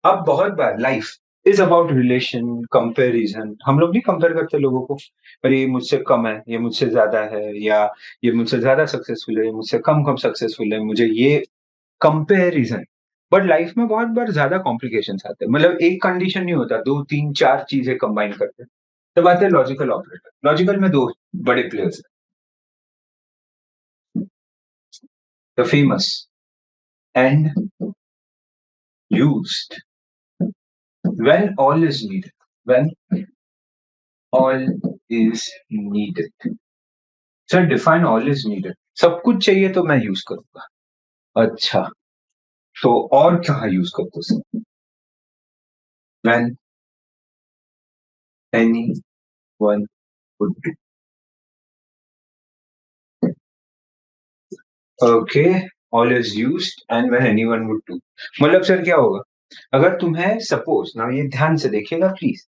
अब बहुत बार life is about relation, comparison. हम लोग नहीं कंपेयर करते लोगों को, पर ये मुझसे कम है, ये मुझसे ज्यादा है, या ये मुझसे ज्यादा सक्सेसफुल है, ये मुझसे कम सक्सेसफुल है, मुझे ये कंपैरिजन. बट लाइफ में बहुत बार ज्यादा कॉम्प्लिकेशंस आते हैं. मतलब एक कंडीशन नहीं होता, दो तीन चार चीजें कंबाइन करते हैं. तब आते हैं लॉजिकल ऑपरेटर. लॉजिकल में दो बड़े प्लेयर्स हैं, the famous and used when all is needed. When all is needed. Sir, define all is needed. सब कुछ चाहिए तो मैं यूज करूंगा. अच्छा, तो और कहाँ यूज करते sir? When anyone would do. Okay, all is used and when anyone would do. मतलब सर क्या होगा? अगर तुम्हें सपोज ना, ये ध्यान से देखिएगा प्लीज,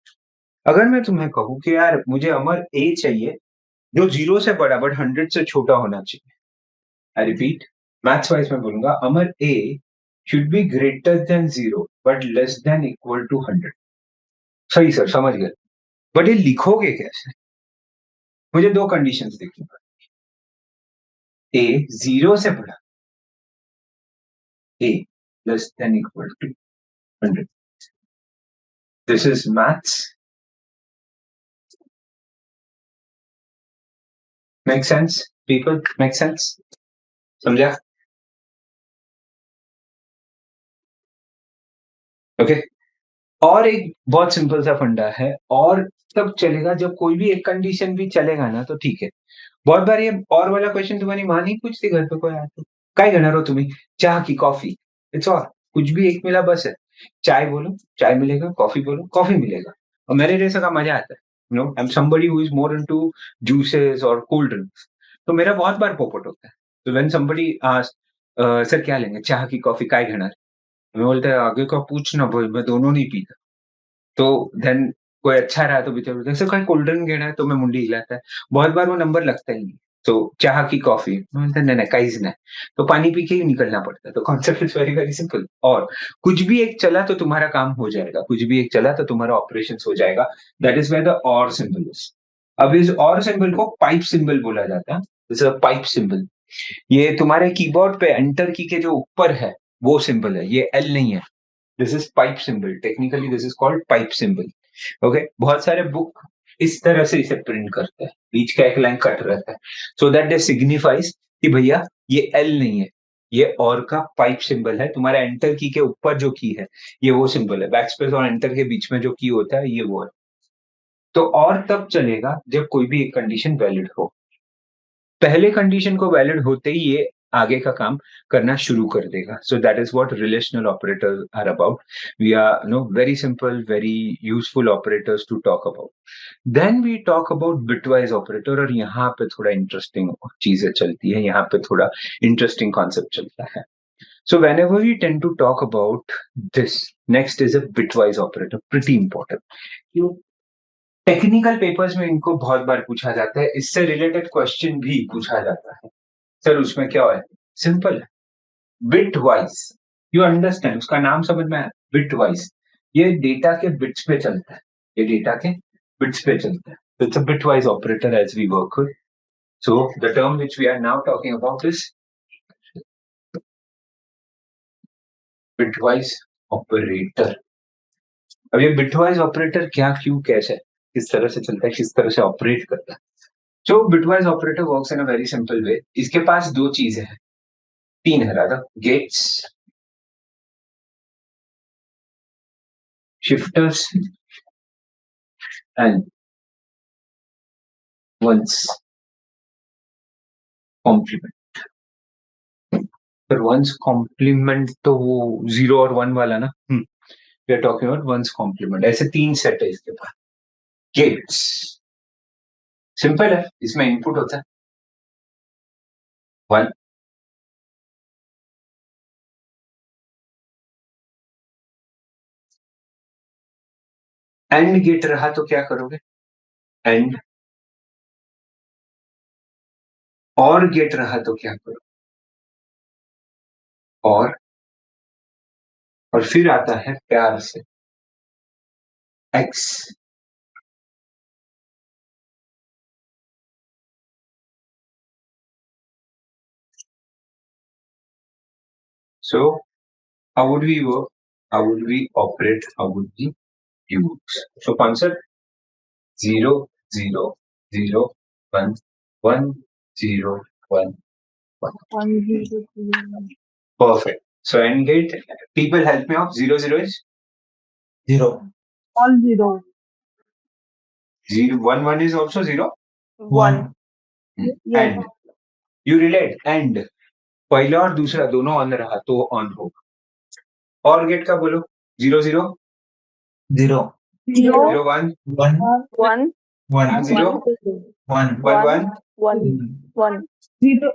अगर मैं तुम्हें कहूं कि यार मुझे अमर ए चाहिए जो 0 से बड़ा बट 100 से छोटा होना चाहिए. आई रिपीट, मैथ्स वाइज में बोलूंगा, अमर A should be greater than 0 but less than equal to 100. सही सर, समझ गए. बट ये लिखोगे कैसे? मुझे दो कंडीशंस देखनी पड़ेगी. ए 0 से बड़ा, A less than equal to 100. This is maths. Make sense people? Make sense? समझा? ओके. और एक बहुत सिंपल सा फंडा है, और तब चलेगा जब कोई भी एक कंडीशन भी चलेगा ना तो ठीक है. बहुत बार ये और वाला क्वेश्चन तुम्हारी माँ नहीं पूछती घर पे कोई आया तो, काय घेणार हो तुम्ही, चाह की कॉफी? इट्स ऑल, कुछ भी एक मिला बस है. चाय बोलो चाय मिलेगा, कॉफी बोलो कॉफी मिलेगा. और मेरे जैसे का मजा आता है. You know, I am somebody who is more into juices और कोल्ड ड्रिंक्स. तो मेरा बहुत बार पोपट होता है. तो व्हेन समबडी आस्क सर क्या लेंगे, चाह की कॉफी, काय घेणार? मैं बोलता है आगे का पूछना भाई, मैं दोनों नहीं पीता. तो देन कोई अच्छा रहा तो बेचारा बोलता है, सर कोई कोल्ड ड्रिंक घेना है, तो मैं मुंडी हिलाता है. बहुत बार वो नंबर लगता ही नहीं. तो चाह की कॉफी, मैं बोलता नहीं नहीं काइज नहीं, तो पानी पी के ही निकलना पड़ता है. तो concept is very very simple. और कुछ भी एक चला तो तुम्हारा काम हो जाएगा, कुछ भी एक चला तो तुम्हारा ऑपरेशन हो जाएगा. दैट इज वेयर द और सिंबल इज. अब इस और सिंबल को पाइप सिंबल बोला जाता है. This is a pipe symbol. ये तुम्हारे कीबोर्ड पे एंटर की के जो ऊपर है वो सिंबल है, ये एल नहीं है. This is pipe symbol. Technically this is called pipe symbol. Okay. बहुत सारे बुक इस तरह से इसे प्रिंट करते हैं, बीच का एक लाइन कट रहता है, सो दैट दे सिग्निफाइज कि भैया ये एल नहीं है, ये और का पाइप सिंबल है. तुम्हारा एंटर की के ऊपर जो की है ये वो सिंबल है. बैकस्पेस और एंटर के बीच में जो की होता है ये वो है. तो और तब चलेगा जब कोई भी एक कंडीशन वैलिड हो. पहले कंडीशन को वैलिड होते ही ये आगे का काम करना शुरू कर देगा. So that is what relational operators are about. We are very simple, very useful operators to talk about. Then we talk about bitwise operator, और यहाँ पे थोड़ा interesting चीजें चलती है, यहाँ पे थोड़ा interesting concept चलता है. So whenever we tend to talk about this, next is a bitwise operator, pretty important. Technical papers में इनको बहुत बार पूछा जाता है, इससे रिलेटेड क्वेश्चन भी पूछा जाता है. सर उसमें क्या है? सिंपल है, बिटवाइज. यू अंडरस्टैंड, उसका नाम समझ में आया, बिटवाइज. ये डेटा के बिट्स पे चलता है, ये डेटा के बिट्स पे चलता है. So it's a bitwise operator as we work with. So the term which we are now talking about is bitwise operator. अब ये bitwise operator क्या, क्यों, कैसे, किस तरह से चलता है, किस तरह से ऑपरेट करता है. So bitwise operator works in a very simple way. इसके पास दो चीजें हैं, तीन है राधा, gates, shifters and one's complement. पर वंस कॉम्प्लीमेंट तो वो 0 और 1 वाला ना. We are talking about one's complement. ऐसे तीन सेट है इसके पास. गेट्स सिंपल है, इसमें इनपुट होता है 1, एंड गेट रहा तो क्या करोगे, एंड. और गेट रहा तो क्या करो, और फिर आता है प्यार से x. So how would we work, how would we operate, how would we use? So concept 0 0 0 1 1 0 1 1. 1 0 0. Perfect. So end gate, people help me out. 0 0 is 0. All 0. 0 1 1 is also 0. 1. Yes. And you relate, and पहला और दूसरा दोनों ऑन रहा तो ऑन होगा. और गेट का बोलो, 0 0 0. 0 0 1 1. 1 1. 0 1. 1 1. 1 0.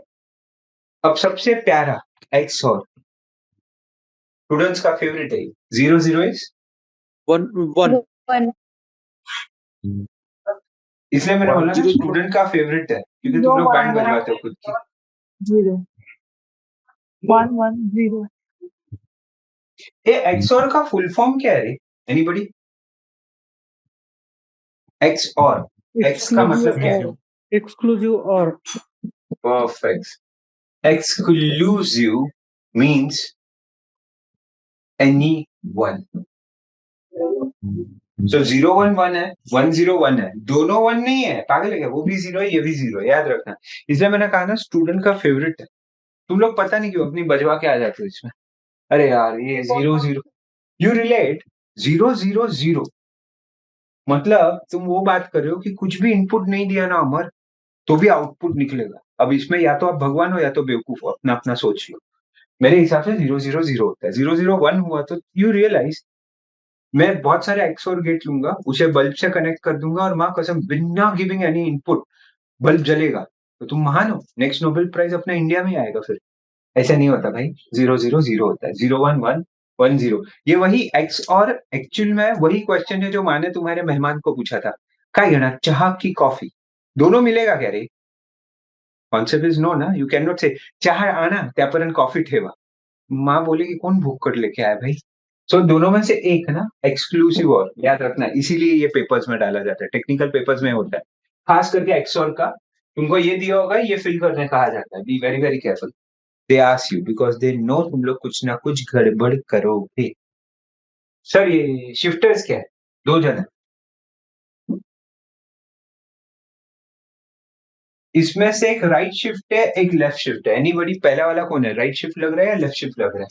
अब सबसे प्यारा एक्स और स्टूडेंट्स का फेवरेट है 0 0 इज 1. 1. 1 इसलिए मैंने बोला ना 0 स्टूडेंट का फेवरेट है, क्योंकि तुम लोग बैंड बजवाते हो खुद की. 0. 1 1 0. ये एक्स और का फुल फॉर्म क्या है? एनीबॉडी? एक्स और, एक्स का मतलब क्या है? एक्सक्लूसिव और. Perfect. Exclusive means any one. So 0 1 1 है, 1 0 1 है, दोनों 1 नहीं है, पागल है क्या? वो भी 0 है, ये भी 0 है, याद रखना. इसलिए मैंने कहा ना स्टूडेंट का फेवरेट है. तुम लोग पता नहीं क्यों अपनी बजवा के आ जाते हो इसमें. अरे यार ये 0 0, यू रिलेट 0 0 0 मतलब तुम वो बात कर रहे हो कि कुछ भी इनपुट नहीं दिया ना अमर, तो भी आउटपुट निकलेगा. अब इसमें या तो आप भगवान हो या तो बेवकूफ हो, अपना अपना सोच लो. मेरे हिसाब से 0 0 0 होता है. 0 0 1 हुआ तो यू रियलाइज मैं बहुत सारे एक्स और गेट लूंगा, उसे बल्ब से कनेक्ट कर दूंगा और मां कसम बिना गिविंग एनी इनपुट बल्ब जलेगा. तो तुम महान हो, नेक्स्ट नोबेल प्राइज अपना इंडिया में आएगा. फिर ऐसा नहीं होता भाई, 0 0 0 होता है. 0 1 1 1 0. ये वही एक्स और एक्चुअल में वही क्वेश्चन है जो माँ ने तुम्हारे मेहमान को पूछा था, काय घेणार, चाह की कॉफी, दोनों मिलेगा क्या रे? कॉन्सेप्ट इज नो ना. यू कैन नॉट से चाह आना त्यापर्यंत कॉफी ठेवा. माँ बोलेगी कौन भूख लेके आया भाई. सो दोनों में से एक ना एक्सक्लूसिव और, याद रखना. इसीलिए ये पेपर्स में डाला जाता है, टेक्निकल पेपर्स में होता है, खास करके एक्स और का. तुमको ये दिया होगा, ये फिल करने कहा जाता है. B very very careful. They ask you because they know तुम लोग कुछ ना कुछ गड़बड़ करोगे. सर ये शिफ्टर्स क्या है? 2 जन है. इसमें से एक राइट शिफ्ट है, एक लेफ्ट शिफ्ट है. एनीबॉडी? पहला वाला कौन है? राइट शिफ्ट लग रहा है या लेफ्ट शिफ्ट लग रहा है?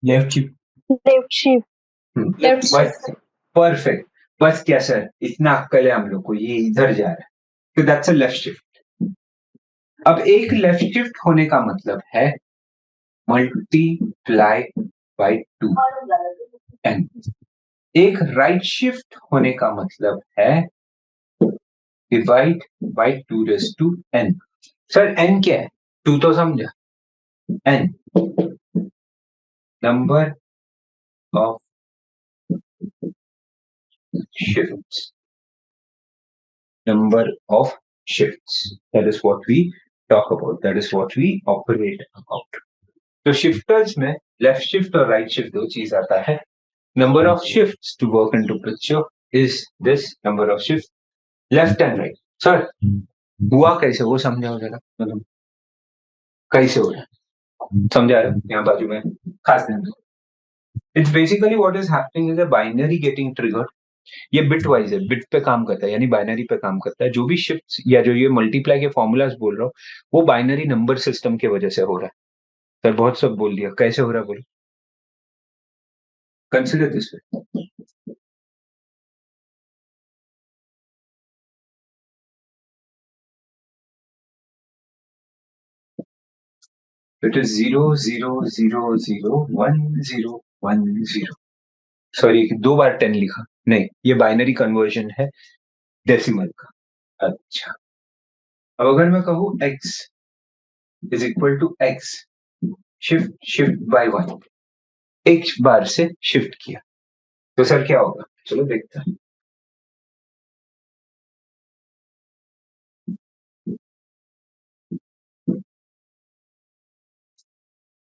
Left shift. लेफ्ट शिफ्ट बस परफेक्ट. बस क्या सर, इतना अक्कल है हम लोग को, ये इधर जा रहा है, तो दैट्स अ लेफ्ट शिफ्ट. अब एक लेफ्ट शिफ्ट होने का मतलब है मल्टीप्लाई बाय 2 n। एक राइट शिफ्ट होने का मतलब है divide by 2 raise to n। Sir n क्या है? 2 तो समझा। n number of shifts, number of shifts, that is what we talk about, that is what we operate about। तो shifters में left shift और right shift दो चीज आता है। number of shifts to work into picture is this number of shifts left and right। Sir हुआ कैसे वो समझाओ जरा, मतलब कैसे हो रहा है समझा रहे हो? यहाँ बाजू में खास ध्यान दो। It's basically what is happening is a binary getting triggered। ये बिट वाइज है, बिट पे काम करता है, यानी बाइनरी पे काम करता है। जो भी शिफ्ट्स या जो ये मल्टीप्लाई के फॉर्मूलाज बोल रहा हूँ वो बाइनरी नंबर सिस्टम की वजह से हो रहा है। सर बहुत सब बोल दिया, कैसे हो रहा है बोलो, consider this way. It is 0 0 0 0 1 0 1 0। Sorry 2 बार 10 लिखा, नहीं ये बाइनरी कन्वर्जन है डेसिमल का। अच्छा अब अगर मैं कहूँ x is equal to x shift shift by 1, एक बार से शिफ्ट किया तो सर क्या होगा, चलो देखते हैं।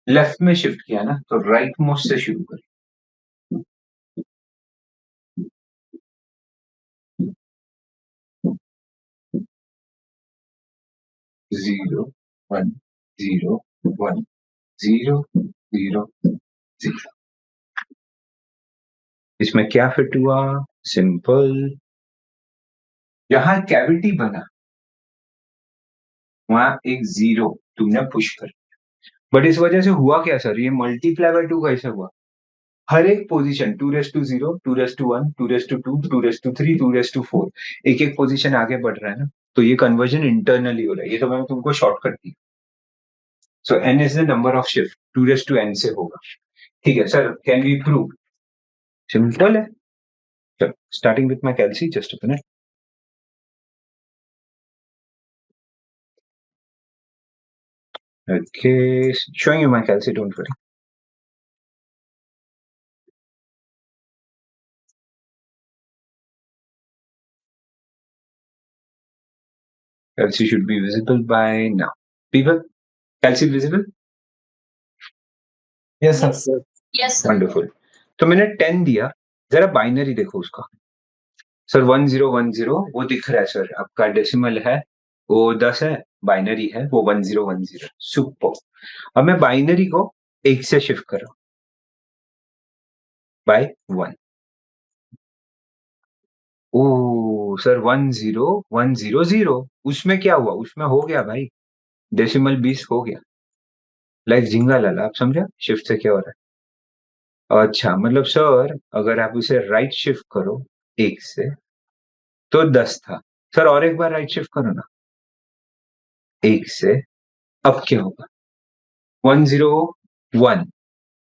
लेफ्ट में शिफ्ट किया ना तो राइट मोस्ट से शुरू करें। 0 1 0 1 0 0 0। इसमें क्या फिट हुआ, सिंपल, जहां कैविटी बना वहां एक 0 तुमने पुश कर, बट इस वजह से हुआ क्या सर, ये मल्टीप्लाई बाय 2 कैसे हुआ? हर एक position 2 raise to 0 2 raise to 1 2 raise to 2 2 raise to 3 2 raise to 4, एक एक पोजीशन आगे बढ़ रहा है ना, तो ये कन्वर्जन इंटरनली हो रहा है। ये तो मैंने तुमको शॉर्टकट दी। So n is the number of shift, 2 raise to n से होगा। ठीक है sir, can we prove? Simple है। चलो starting with my calci, just a minute. Okay, showing you my calci, don't worry। Calci should be visible by now। People, calci visible? Yes, sir. Yes, sir. Wonderful। तो मैंने 10 दिया, जरा बाइनरी देखो उसका। सर 1010 वो दिख रहा है सर, आपका डेसिमल है वो 10 है, बाइनरी है वो 1010। सुपर। अब मैं बाइनरी को 1 से शिफ्ट कर रहा हूं बाय 1। ओ सर 10100, उसमें क्या हुआ, उसमें हो गया भाई डेसिमल 20 हो गया। लाइक झिंगा लाला, आप समझा शिफ्ट से क्या हो रहा है? अच्छा मतलब सर अगर आप उसे राइट शिफ्ट करो 1 से तो 10 था सर, और एक बार राइट शिफ्ट करो ना 1 से, अब क्या होगा? 101।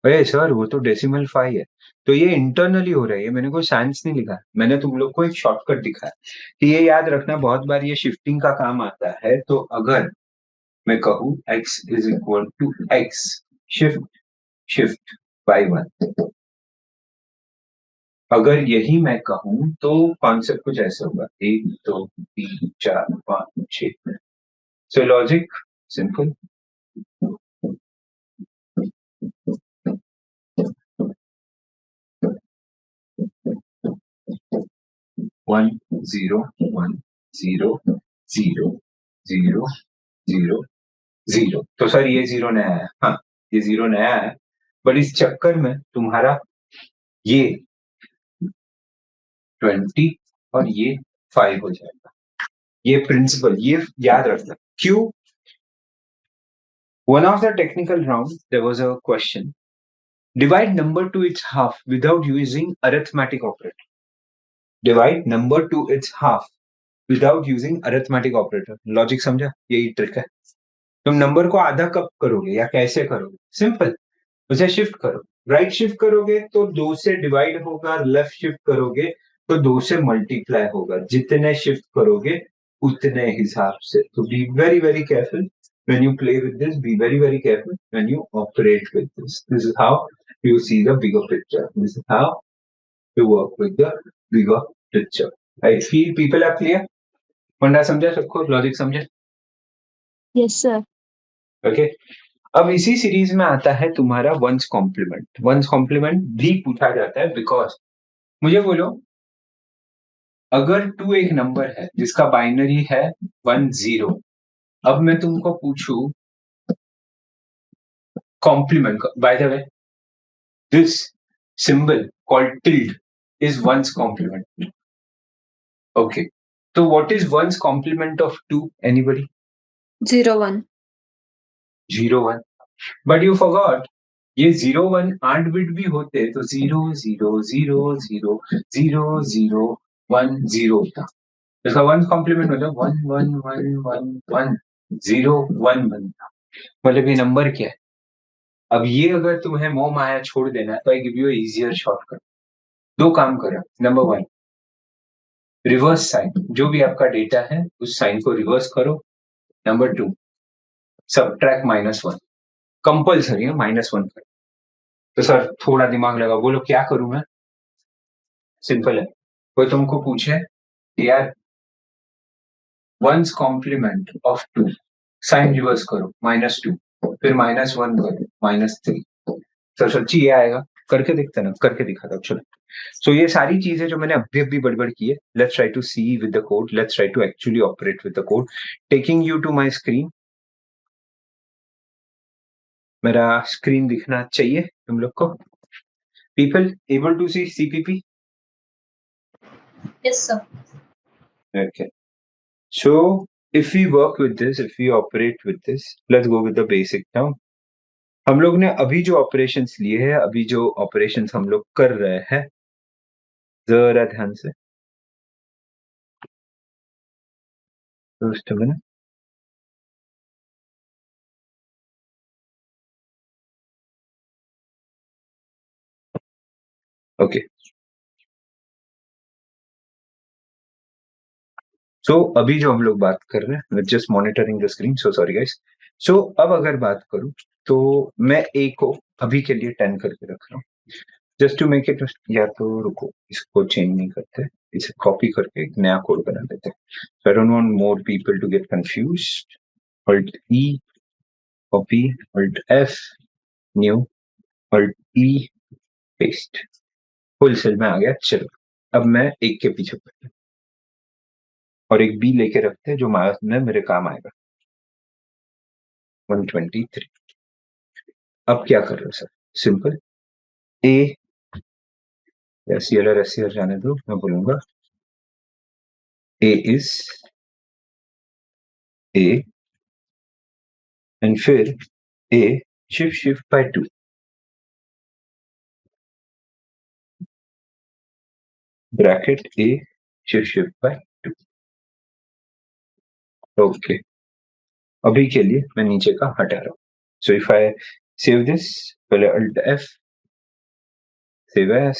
अरे सर वो तो डेसिमल 5 है, तो ये इंटरनली हो रहा है, ये मैंने कोई साइंस नहीं लिखा, मैंने तुम लोग को एक शॉर्टकट दिखा है। तो ये याद रखना, बहुत बार ये शिफ्टिंग का काम आता है। तो अगर मैं कहूँ x is equal to x shift shift by 1, अगर यही मैं कहूँ तो कॉन्सेप्ट कुछ ऐसा होगा 1 2 3 4 5 6। सो लॉजिक सिंपल, वन जीरो 0 0 0 0 0। तो सर ये 0 नया है, हाँ ये 0 नया है, बट इस चक्कर में तुम्हारा ये 20 और ये 5 हो जाएगा। ये प्रिंसिपल ये याद रखना। क्यों? One of the technical round there was a question, divide number to its half without using arithmetic operator। Divide number to its half without using arithmetic operator। Logic समझा, यही ट्रिक है। तुम नंबर को आधा कब करोगे या कैसे करोगे? सिंपल, उसे शिफ्ट करो। राइट शिफ्ट करोगे तो 2 से डिवाइड होगा, लेफ्ट शिफ्ट करोगे तो 2 से मल्टीप्लाई होगा। जितने शिफ्ट करोगे उतने हिसाब से। तो B very very careful when you play with this. Be very very careful when you operate with this. This is how you see the bigger picture. This is how you work with the bigger picture. I feel people are clear. फंडा समझा सबको? लॉजिक समझे? Yes, sir. ओके। अब इसी सीरीज में आता है तुम्हारा वंस कॉम्प्लीमेंट। वंस कॉम्प्लीमेंट भी पूछा जाता है बिकॉज मुझे बोलो, अगर 2 एक नंबर है जिसका बाइनरी है 1 0, अब मैं तुमको पूछूं complement, by the way this symbol called tilde is one's complement. Okay, तो what is one's complement of 2? Anybody? 0 1 0 1। But you forgot, ये 0 1 8 बिट भी होते तो 0 0 0 0 0 0 1 0 होता। इसका 1 कॉम्प्लीमेंट मतलब 1 1 1 1 1 0 1 बनता। मतलब ये नंबर क्या है? अब ये अगर तुम्हें मोह माया छोड़ देना है तो I give you easier shortcut. 2 काम करो। नंबर 1, रिवर्स साइन, जो भी आपका डेटा है उस साइन को रिवर्स करो। Number 2, subtract -1। कंपल्सरी है -1 करो। तो सर थोड़ा दिमाग लगा, बोलो क्या करूं मैं? सिंपल है, कोई तुमको पूछे यार one's complement of 2, sign reverse करो -2, फिर -1 करो -3। सर सच्ची ये आएगा? करके दिखता ना, करके दिखाता हूं, चलो। सो ये सारी चीजें जो मैंने अभी बड़बड़ की है, let's try to see with the code, let's try to actually operate with the code. Taking you to my screen. मेरा स्क्रीन दिखना चाहिए तुम लोग को? People able to see CPP? Yes, sir. Okay. So if we work with this, if we operate with this, let's go with the basic now. हम लोग ने अभी जो ऑपरेशंस लिए हैं, अभी जो ऑपरेशंस हम लोग कर रहे हैं, जरा ध्यान से दोस्तों में। ओके, सो अभी जो हम लोग बात कर रहे हैं, just monitoring the screen, so sorry guys. So अब अगर बात करूं तो मैं ए को अभी के लिए 10 करके रख रहा हूँ, जस्ट टू मेक इट। या तो रुको, इसको चेंज नहीं करते, इसे कॉपी करके एक नया कोड बना देते हैं। So I don't want more people to get confused. Alt E, copy, Alt F, new, Alt E, paste. Full cell में आ गया। चलो अब मैं एक के पीछे पढ़ता और एक बी लेके रखते हैं जो में मेरे काम आएगा। 123। अब क्या कर रहे हो सर? सिंपल, ए एससीएलआर जाने दो, मैं बोलूंगा ए इज ए एंड फिर a shift by 2, bracket a shift by 2। Okay, अभी के लिए मैं नीचे का हटा रहा हूं। So if I save this, पहले Alt F, save as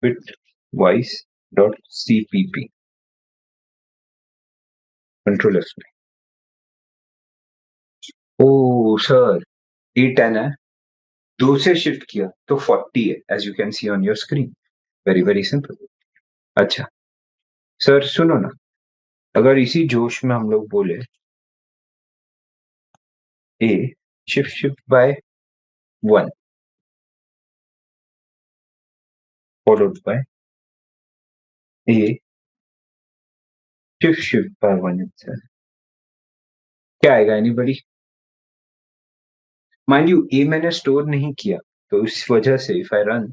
bitwise.cpp, control F में। ओ सर, E10 है, 2 से शिफ्ट किया तो 40 है, as you can see on your screen. Very very simple. अच्छा सर सुनो ना, अगर इसी जोश में हम लोग बोले a shift by 1 followed by a shift by 1 itself, क्या आएगा? एनीबॉडी? माइंड यू ए मैंने स्टोर नहीं किया तो इस वजह से इफ आई रन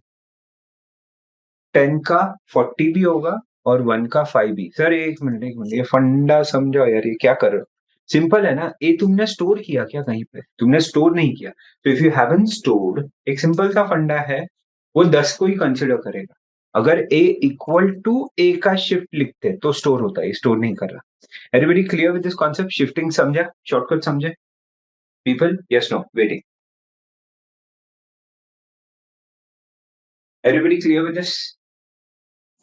10 का 40 भी होगा और 1 का 5 भी। सर एक मिनट, ये फंडा समझो यार, ये क्या कर रहे हो? सिंपल है ना, ए तुमने स्टोर किया क्या कहीं पे? तुमने स्टोर नहीं किया। तो इफ यू हैवंट स्टोर्ड, एक सिंपल सा फंडा है, वो 10 को ही कंसिडर करेगा। अगर a इक्वल टू a का शिफ्ट लिखते तो स्टोर होता है, स्टोर नहीं कर रहा। Everybody clear with this concept? Shifting समझा, शॉर्टकट समझे people? Yes no waiting. Everybody clear with this?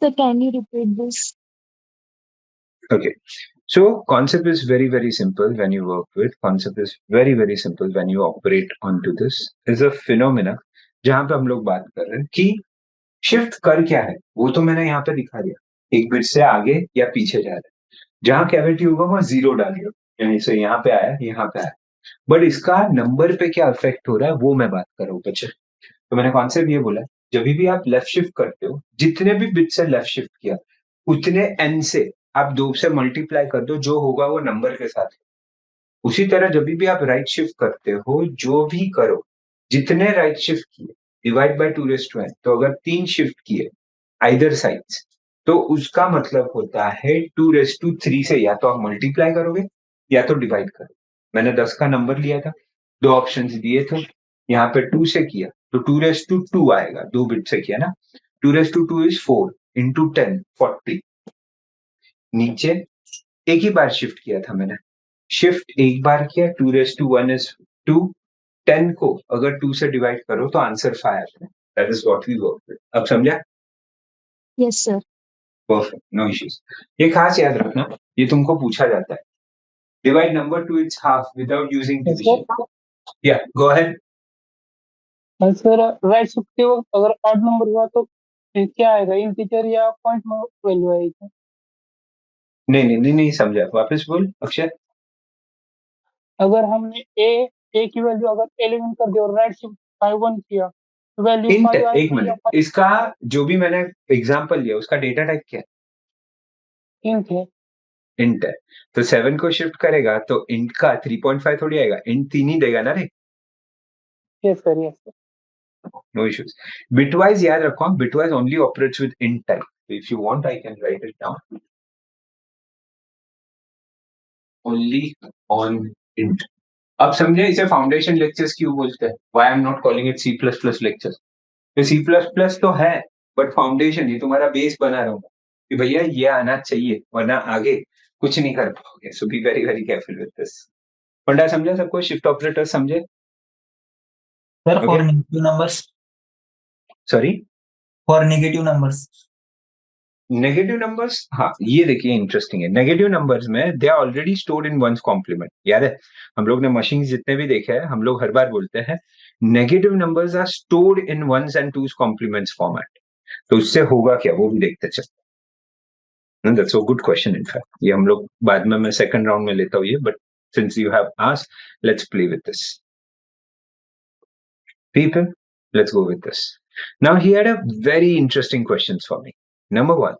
Sir, can you repeat this? Okay. So concept is very, very simple when you work with. Concept is very, very simple when you operate onto this. Is a phenomena जहां पे हम लोग बात कर रहे हैं कि शिफ्ट कर क्या है, वो तो मैंने यहाँ पे दिखा दिया, एक बिट से आगे या पीछे जा रहा है। जहां कैविटी होगा वहां जीरो डालिए, यानी से यहाँ पे आया, यहाँ पे आया, बट इसका नंबर पे क्या इफेक्ट हो रहा है वो मैं बात कर रहा हूँ बच्चे। तो मैंने कॉन्सेप्ट ये बोला, जब भी आप लेफ्ट शिफ्ट करते हो, जितने भी बिट से लेफ्ट शिफ्ट किया उतने एन से आप 2 से मल्टीप्लाई कर दो, जो होगा वो नंबर के साथ। उसी तरह जब भी आप राइट शिफ्ट करते हो, जो भी करो, जितने राइट शिफ्ट किए डिवाइड बाय 2n, तो अगर 3 शिफ्ट किए आइदर साइड्स, तो उसका मतलब होता है 2 से या तो आप मल्टीप्लाई करोगे या तो डिवाइड करोगे। मैंने 10 का नंबर लिया था, 2 ऑप्शंस दिए थे, यहाँ पे 2 से किया तो 2 आएगा, 2 बिट से किया ना, 2 इज 4 इंटू 10 40। नीचे एक ही बार शिफ्ट किया था मैंने, शिफ्ट एक बार किया, 2 इज 2, 10 को अगर 2 से डिवाइड करो तो आंसर 5 आता है। That is what we work with. अब समझा? Yes, sir. Perfect, no issues. ये खास याद रखना, ये तुमको पूछा जाता है। Divide number to its half without using division. या go ahead. Sir right shift के वक्त अगर ऑड नंबर हुआ तो फिर क्या आएगा, इंटीजर या पॉइंट वैल्यू आएगी? नहीं समझा, वापस बोल अक्षय। अगर हमने ए की वैल्यू अगर 11 कर दी और राइट शिफ्ट 5 किया तो वैल्यू इंट, 5 आएगी एक मिनट, इसका जो भी मैंने एग्जांपल लिया उसका डेटा टाइप क्या है? इंट है। इंट है, तो 7 को शिफ्ट करेगा तो इंट का 3.5 थोड़ी आएगा, इंट 3 ही देगा ना रे। Yes sir, yes sir. No issues. Bitwise याद रखो, bitwise only operates with int type. If you want I can write it down, only on int. अब समझे इसे फाउंडेशन लेक्चर्स क्यों बोलते हैं, why I am not calling it C++ lectures. तो C++ तो है, बट फाउंडेशन, ये तुम्हारा बेस बना रहा होगा कि भैया ये आना चाहिए, वरना आगे कुछ नहीं कर पाओगे। So be very very careful with this. पंडा समझा सबको? शिफ्ट ऑपरेटर समझे? Sir, for Okay. negative numbers. Sorry, For negative numbers. Negative numbers, हाँ ये देखिए इंटरेस्टिंग है। नेगेटिव नंबर्स में they are already stored in one's complement. याद है हम लोग ने मशीन जितने भी देखे हैं, हम लोग हर बार बोलते हैं negative numbers are stored in one's and two's complements format. तो उससे होगा क्या वो भी देखते चलते। That's a good question. In fact ये हम लोग बाद में, मैं सेकंड राउंड में लेता हूँ ये, but since you have asked, let's play with this people, let's go with this. Now he had a very interesting questions for me. Number 1,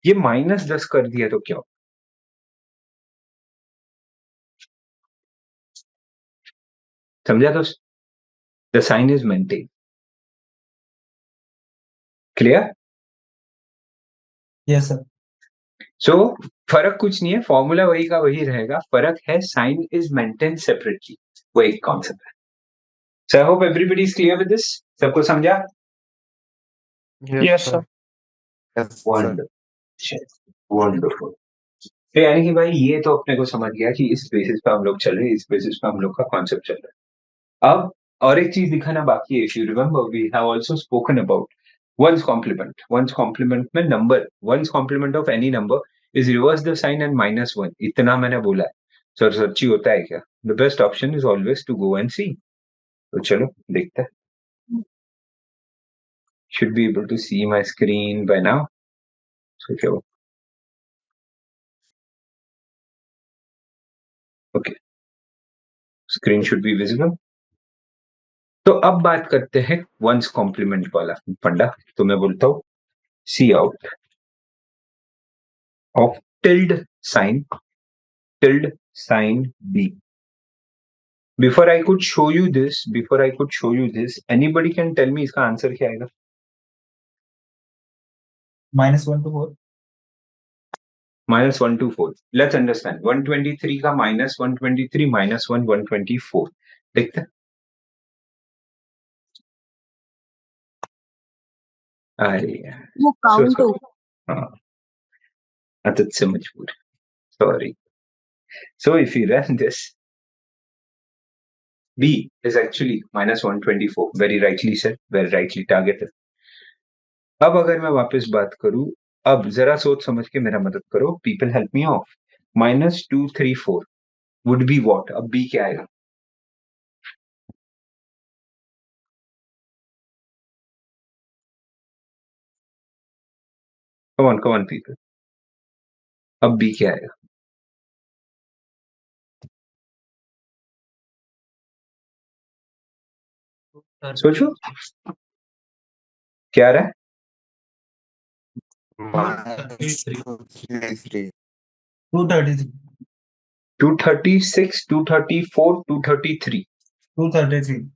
ये -10 कर दिया तो क्या? समझा दोस्त? The sign is maintain. Clear? Yes, sir. So फर्क कुछ नहीं है, फॉर्मूला वही का वही रहेगा, फर्क है साइन इज मेंटेन सेपरेटली, वो एक कॉन्सेप्ट है। So I hope everybody is clear with this. सबको समझा? Yes sir. वंडरफुल। तो यानी कि भाई ये तो अपने को समझ गया कि इस बेसिस पे हम लोग चल रहे हैं, इस बेसिस पे हम लोग का कॉन्सेप्ट चल रहा है। अब और एक चीज दिखाना बाकी है। If you remember we have also spoken about one's complement. One's complement में number, one's complement of any number is reverse the sign and -1। इतना मैंने बोला है। सर सच्ची होता है क्या? The best option is always to go and see. तो चलो देखते हैं। Should be able to see my screen by now. So चलो, okay, screen should be visible. तो अब बात करते हैं वंस कॉम्प्लीमेंट वाला फंडा। तो मैं बोलता हूं C out of tilde sign b. Before I could show you this, anybody can tell me इसका आंसर क्या आएगा? -1 to 4. -1 to 4. Let's understand. 123 का -123 -1 124. देखते हैं। अरे यार, वो so काउंट sorry. हाँ, आदत से मजबूर. Sorry. So if you run this, B is actually -124. Very rightly said, very rightly targeted. अब अगर मैं वापस बात करूं, अब जरा सोच समझ के मेरा मदद करो. People help me of. -234 would be what? अब B क्या आएगा? come on people. अब B क्या आएगा? सोचो क्या आ रहा है? -233. 236, 234, 233. 233.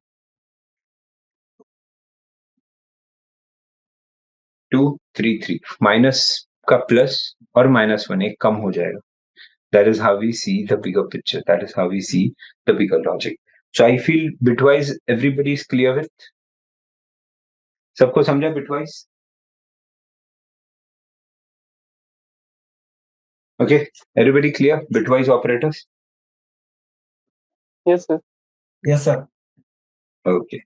233 माइनस का प्लस और -1 एक कम हो जाएगा. That is how we see the bigger picture. That is how we see the bigger logic. So I feel bitwise everybody is clear with. सबको समझा bitwise? Okay, everybody clear? Bitwise operators? Yes, sir. Yes, sir. Okay.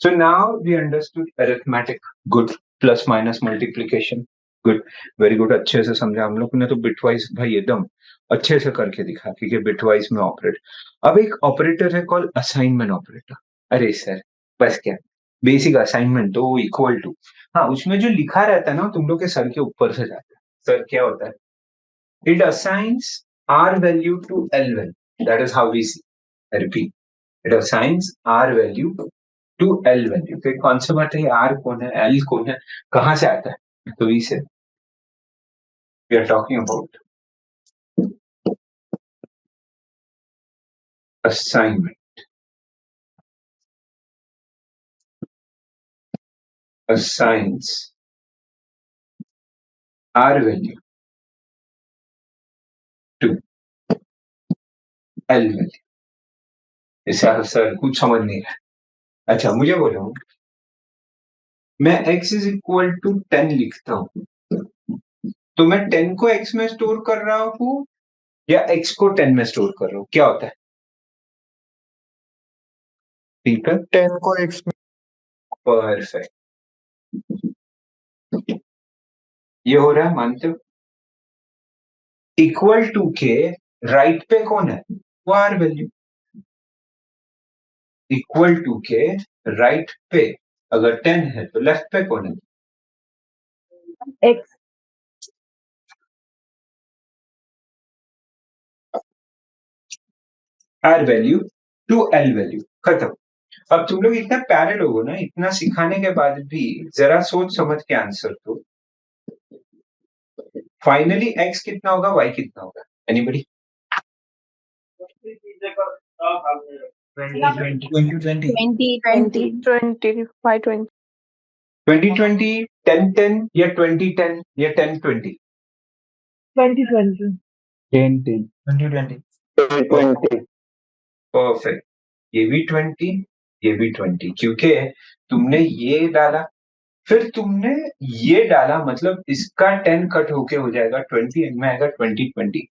So now we understood arithmetic. Good. Plus minus multiplication. Good. Very good. अच्छे से समझा. हम लोग ने तो bitwise भाई एकदम अच्छे से करके दिखा कि bitwise में ऑपरेट. अब एक ऑपरेटर है कॉल असाइनमेंट ऑपरेटर. अरे सर बस क्या बेसिक असाइनमेंट तो इक्वल टू. हाँ, उसमें जो लिखा रहता है ना तुम लोग के सर के ऊपर से जाता है. सर क्या होता है? It assigns R value to L value. That is how we see. I repeat. It assigns R value to L value. तो कौन सा बात है? R कौन है? L कौन है? कहाँ से आता है? तो we say we are talking about assignment. Assigns R value to L value. ऐसा सर कुछ समझ नहीं रहा. अच्छा मुझे बोलो, मैं x इज इक्वल टू 10 लिखता हूँ, तो मैं 10 को x में स्टोर कर रहा हूँ या x को 10 में स्टोर कर रहा हूँ? क्या होता है पीपल? 10 को x में. परफेक्ट. ये हो रहा है, मानते हो? इक्वल टू के राइट पे कौन है? वो आर वैल्यू. इक्वल टू के राइट पे अगर 10 है तो लेफ्ट पे कौन है? X. R value to L value. खत्म. अब तुम लोग इतना प्यारे लोग हो ना, इतना सिखाने के बाद भी जरा सोच समझ के आंसर दो. फाइनली एक्स कितना होगा, वाई कितना होगा? एनीबडी? 2020. 2020, 10-10 या 20-10 या 10-20? 2020. 10-10. 2020. 20. परफेक्ट. ये भी 20, ये भी 20, क्योंकि तुमने ये डाला फिर तुमने ये डाला, मतलब इसका 10 कट होके हो जाएगा 20, इनमें आएगा 20-20.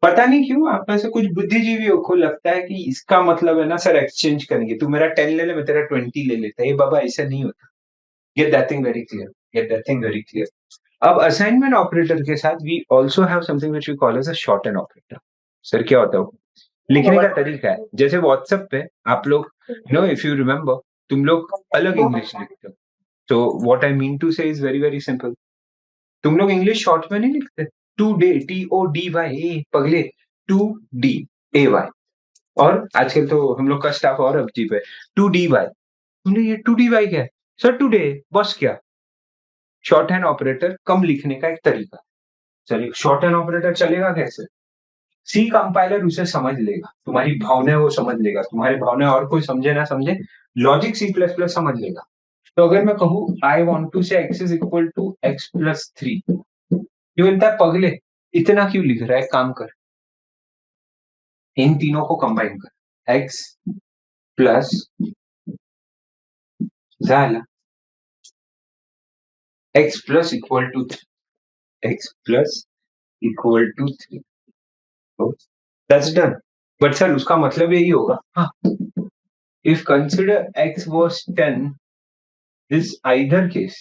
पता नहीं क्यों आप में से कुछ बुद्धिजीवियों को लगता है कि इसका मतलब है ना सर एक्सचेंज करेंगे, तू मेरा 10 ले ले, मैं तेरा 20 ले लेता है. ये बाबा ऐसा नहीं होता. Get that thing very clear. Get that thing very clear. अब असाइनमेंट ऑपरेटर के साथ we also have something which we call as a shorthand operator. Sir क्या होता है? लिखने का तरीका है. जैसे व्हाट्सएप पे आप लोग इफ यू रिमेम्बर, तुम लोग अलग इंग्लिश लिखते हो. So what I mean to say is very very simple. तुम लोग इंग्लिश शॉर्ट में नहीं लिखते. टुडे TODY पगले 2DAY. और आजकल तो हम लोग का स्टाफ और अजीब है. 2DY. तुमने ये 2DY क्या है? Sir today. बस क्या? शॉर्ट हैंड ऑपरेटर कम लिखने का एक तरीका. चलिए शॉर्ट हैंड ऑपरेटर चलेगा कैसे? सी कंपाइलर उसे समझ लेगा, तुम्हारी भावनाएं वो समझ लेगा, तुम्हारी भावनाएं और कोई समझे ना समझे, लॉजिक C++ समझ लेगा. तो अगर मैं कहूं I want to say x is equal to x+3, ये बोलता है पगले इतना क्यों लिख रहा है? काम कर, इन तीनों को कंबाइन कर. x प्लस झाला. x plus equal to 3. X plus equal to 3. So that's done. But sir, उसका मतलब यही होगा. हाँ. If consider x was 10, this either case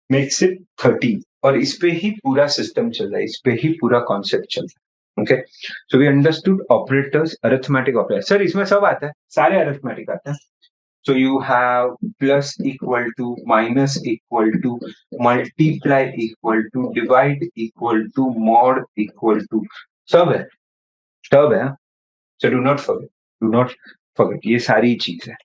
makes it 30. और इस पे ही पूरा सिस्टम चल रहा है, इस पे ही पूरा कॉन्सेप्ट चल रहा है. Okay, so we understood operators, arithmetic operator. Sir इसमें सब आता है, सारे अरिथमेटिक आते हैं. So you have plus equal to, minus equal to, multiply equal to, divide equal to, mod equal to, सब है. So do not forget, ये सारी चीज है.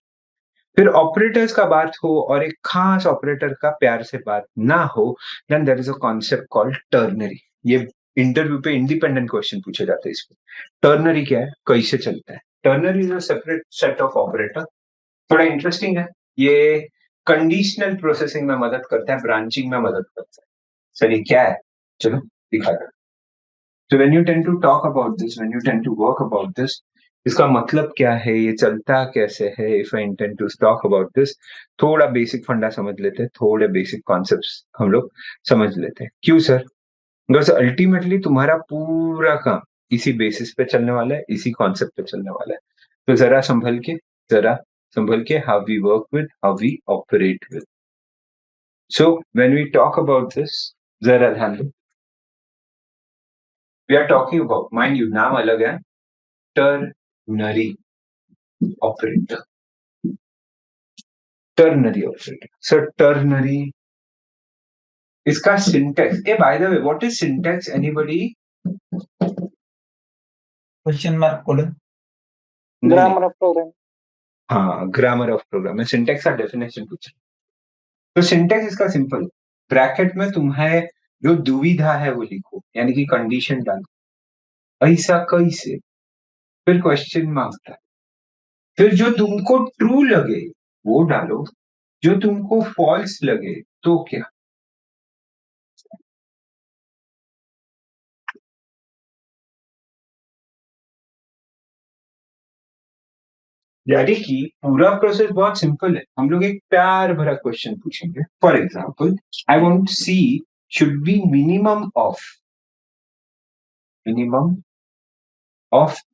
फिर ऑपरेटर्स का बात हो और एक खास ऑपरेटर का प्यार से बात ना हो, then there is a concept called ternary. ये इंटरव्यू पे इंडिपेंडेंट क्वेश्चन पूछे जाते हैं. इसमें टर्नरी क्या है, कैसे चलता है. Ternary is a separate set of operator. थोड़ा इंटरेस्टिंग है. ये कंडीशनल प्रोसेसिंग में मदद करता है, ब्रांचिंग में मदद करता है. सर ये क्या है, चलो दिखा रहा. So when you tend to talk about this, when you tend to work about this, इसका मतलब क्या है, ये चलता कैसे है. If I intend to talk about this, थोड़ा बेसिक फंडा समझ लेते हैं, थोड़े बेसिक कॉन्सेप्ट्स हम लोग समझ लेते हैं. क्यों सर? बिकॉज अल्टीमेटली तुम्हारा पूरा काम इसी बेसिस पे चलने वाला है, इसी कॉन्सेप्ट पे चलने वाला है. तो जरा संभल के how we work with, how we operate with. So when we talk about this, जरा ध्यान दो. We are talking about, mind you, नाम अलग है, ternary operator. Ternary operator. So ternary, इसका syntax. Hey, by the way, what is syntax? Anybody? Question mark colon. Grammar of program. हाँ, ग्रामर ऑफ प्रोग्राम में सिंटैक्स का डेफिनेशन पूछा. तो सिंटैक्स इसका सिंपल, ब्रैकेट में तुम्हें जो दुविधा है वो लिखो, यानी कि कंडीशन डालो, ऐसा कैसे, फिर क्वेश्चन मार्क था, फिर जो तुमको ट्रू लगे वो डालो, जो तुमको फॉल्स लगे तो क्या. यानी कि पूरा प्रोसेस बहुत सिंपल है. हम लोग एक प्यार भरा क्वेश्चन पूछेंगे. For example, I want C should be minimum of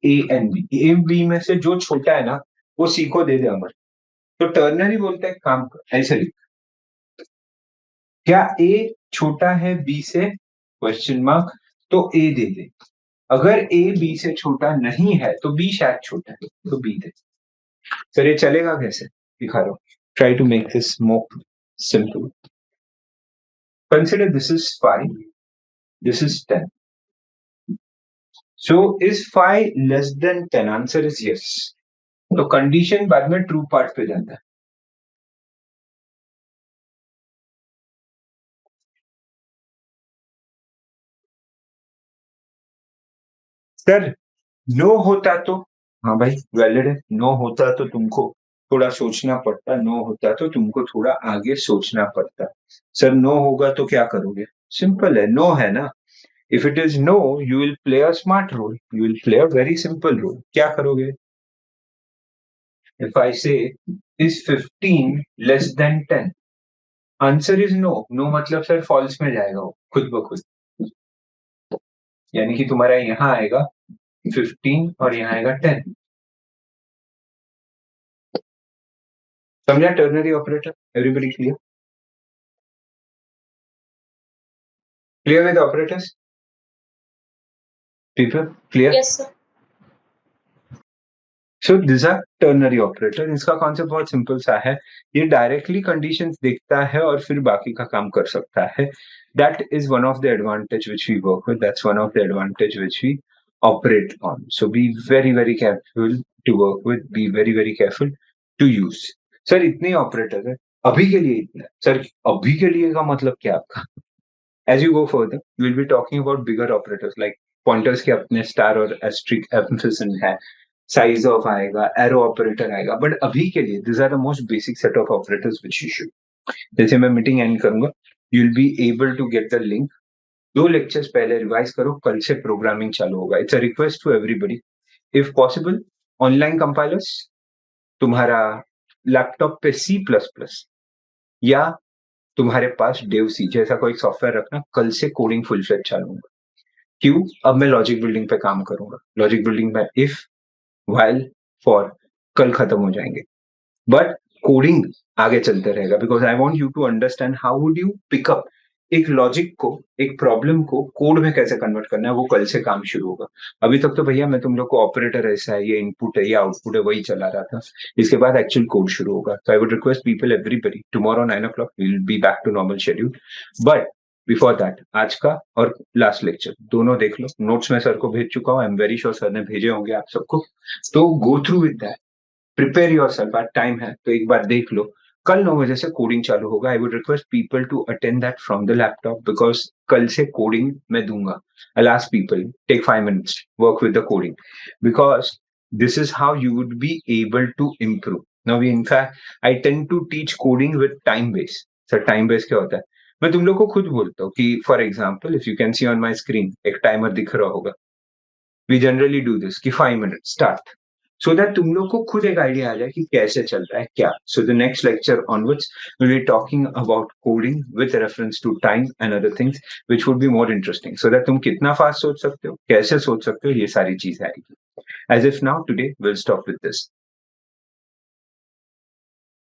A and B. A B में से जो छोटा है ना वो सी को दे दे अमर. तो टर्नरी बोलता है काम कर, ऐसे लिख, क्या ए छोटा है बी से, क्वेश्चन मार्क, तो ए दे दे. अगर ए बी से छोटा नहीं है तो बी शायद छोटा है, तो बी दे. सर ये चलेगा कैसे, दिखा रहा हूं. Try to make this more simple. Consider this is 5, this is 10. So is 5 less than 10? Answer is yes. तो कंडीशन बाद में ट्रू पार्ट पे जाता है. सर नो होता तो, हाँ भाई वैलिड है. नो होता तो तुमको थोड़ा सोचना पड़ता, नो होता तो तुमको थोड़ा आगे सोचना पड़ता. सर नो होगा तो क्या करोगे, सिंपल है, नो है ना. If it is no, you will play a smart role, you will play a very simple role. क्या करोगे. If I say is 15 less than 10, answer is no. No मतलब सर फॉल्स में जाएगा वो खुद ब खुद, यानी कि तुम्हारा यहां आएगा 15 और यहां आएगा 10. समझा ternary operator? Everybody clear? Clear with operators? People clear? Yes, sir. So these are ternary operator. इसका कॉन्सेप्ट बहुत सिंपल सा है. ये डायरेक्टली कंडीशंस देखता है और फिर बाकी का काम कर सकता है. That is one of the advantage which we work with. That's one of the advantage which we operate on. So be very very careful to work with. Be very very careful to use. Sir इतने ऑपरेटर है अभी के लिए. इतना सर अभी के लिए का मतलब क्या आपका? As you go further, we will be talking about bigger operators like pointers के अपने star और asterisk emphasis है, size of आएगा, arrow operator आएगा. But अभी के लिए these are the most basic set of operators which you should. जैसे मैं मीटिंग एंड करूंगा, you will be able to get the link. 2 lectures पहले रिवाइज करो, कल से प्रोग्रामिंग चालू होगा. It's a request to everybody. If possible, online compilers, तुम्हारा लैपटॉप पे C++ या तुम्हारे पास डेवसी जैसा कोई सॉफ्टवेयर रखना, कल से कोडिंग फुल फ्लेज चालू होगा। क्यों? अब मैं लॉजिक बिल्डिंग पे काम करूंगा। लॉजिक बिल्डिंग में इफ, व्हाइल, फॉर कल खत्म हो जाएंगे, बट कोडिंग आगे चलते रहेगा, because I want you to understand how would you pick up एक लॉजिक को, एक प्रॉब्लम को कोड में कैसे कन्वर्ट करना है, वो कल से काम शुरू होगा। अभी तक तो भैया मैं तुम लोग को ऑपरेटर ऐसा है, ये इनपुट है, ये आउटपुट है, वही चला रहा था। इसके बाद एक्चुअल कोड शुरू होगा। तो I would request people, everybody, tomorrow 9 o'clock will be back to normal schedule, but before that आज का और लास्ट लेक्चर दोनों देख लो। नोट्स में सर को भेज चुका हूँ, I am very sure sir ने भेजे होंगे आप सबको, तो go through with that, prepare yourself, आज टाइम है तो एक बार देख लो। कल 9 बजे से कोडिंग चालू होगा। I would request people to attend that from the laptop, because कल से कोडिंग मैं दूंगा। I ask people take 5 minutes, work with the coding, because this is how you would be able to improve. Now, in fact, I tend to teach coding with time base. Sir, time base क्या होता है? मैं तुम लोग को खुद बोलता हूँ कि for example if you can see on my screen एक टाइमर दिख रहा होगा। वी जनरली डू दिस कि 5 minutes स्टार्ट, सो दैट तुम लोग को खुद एक आइडिया आ जाए कि कैसे चल रहा है क्या। So the next lecture onwards will be talking about coding with reference to time and other things which would be more interesting, so that तुम कितना फास्ट सोच सकते हो, कैसे सोच सकते हो, ये सारी चीज आएगी। As if now, today, we'll stop with this.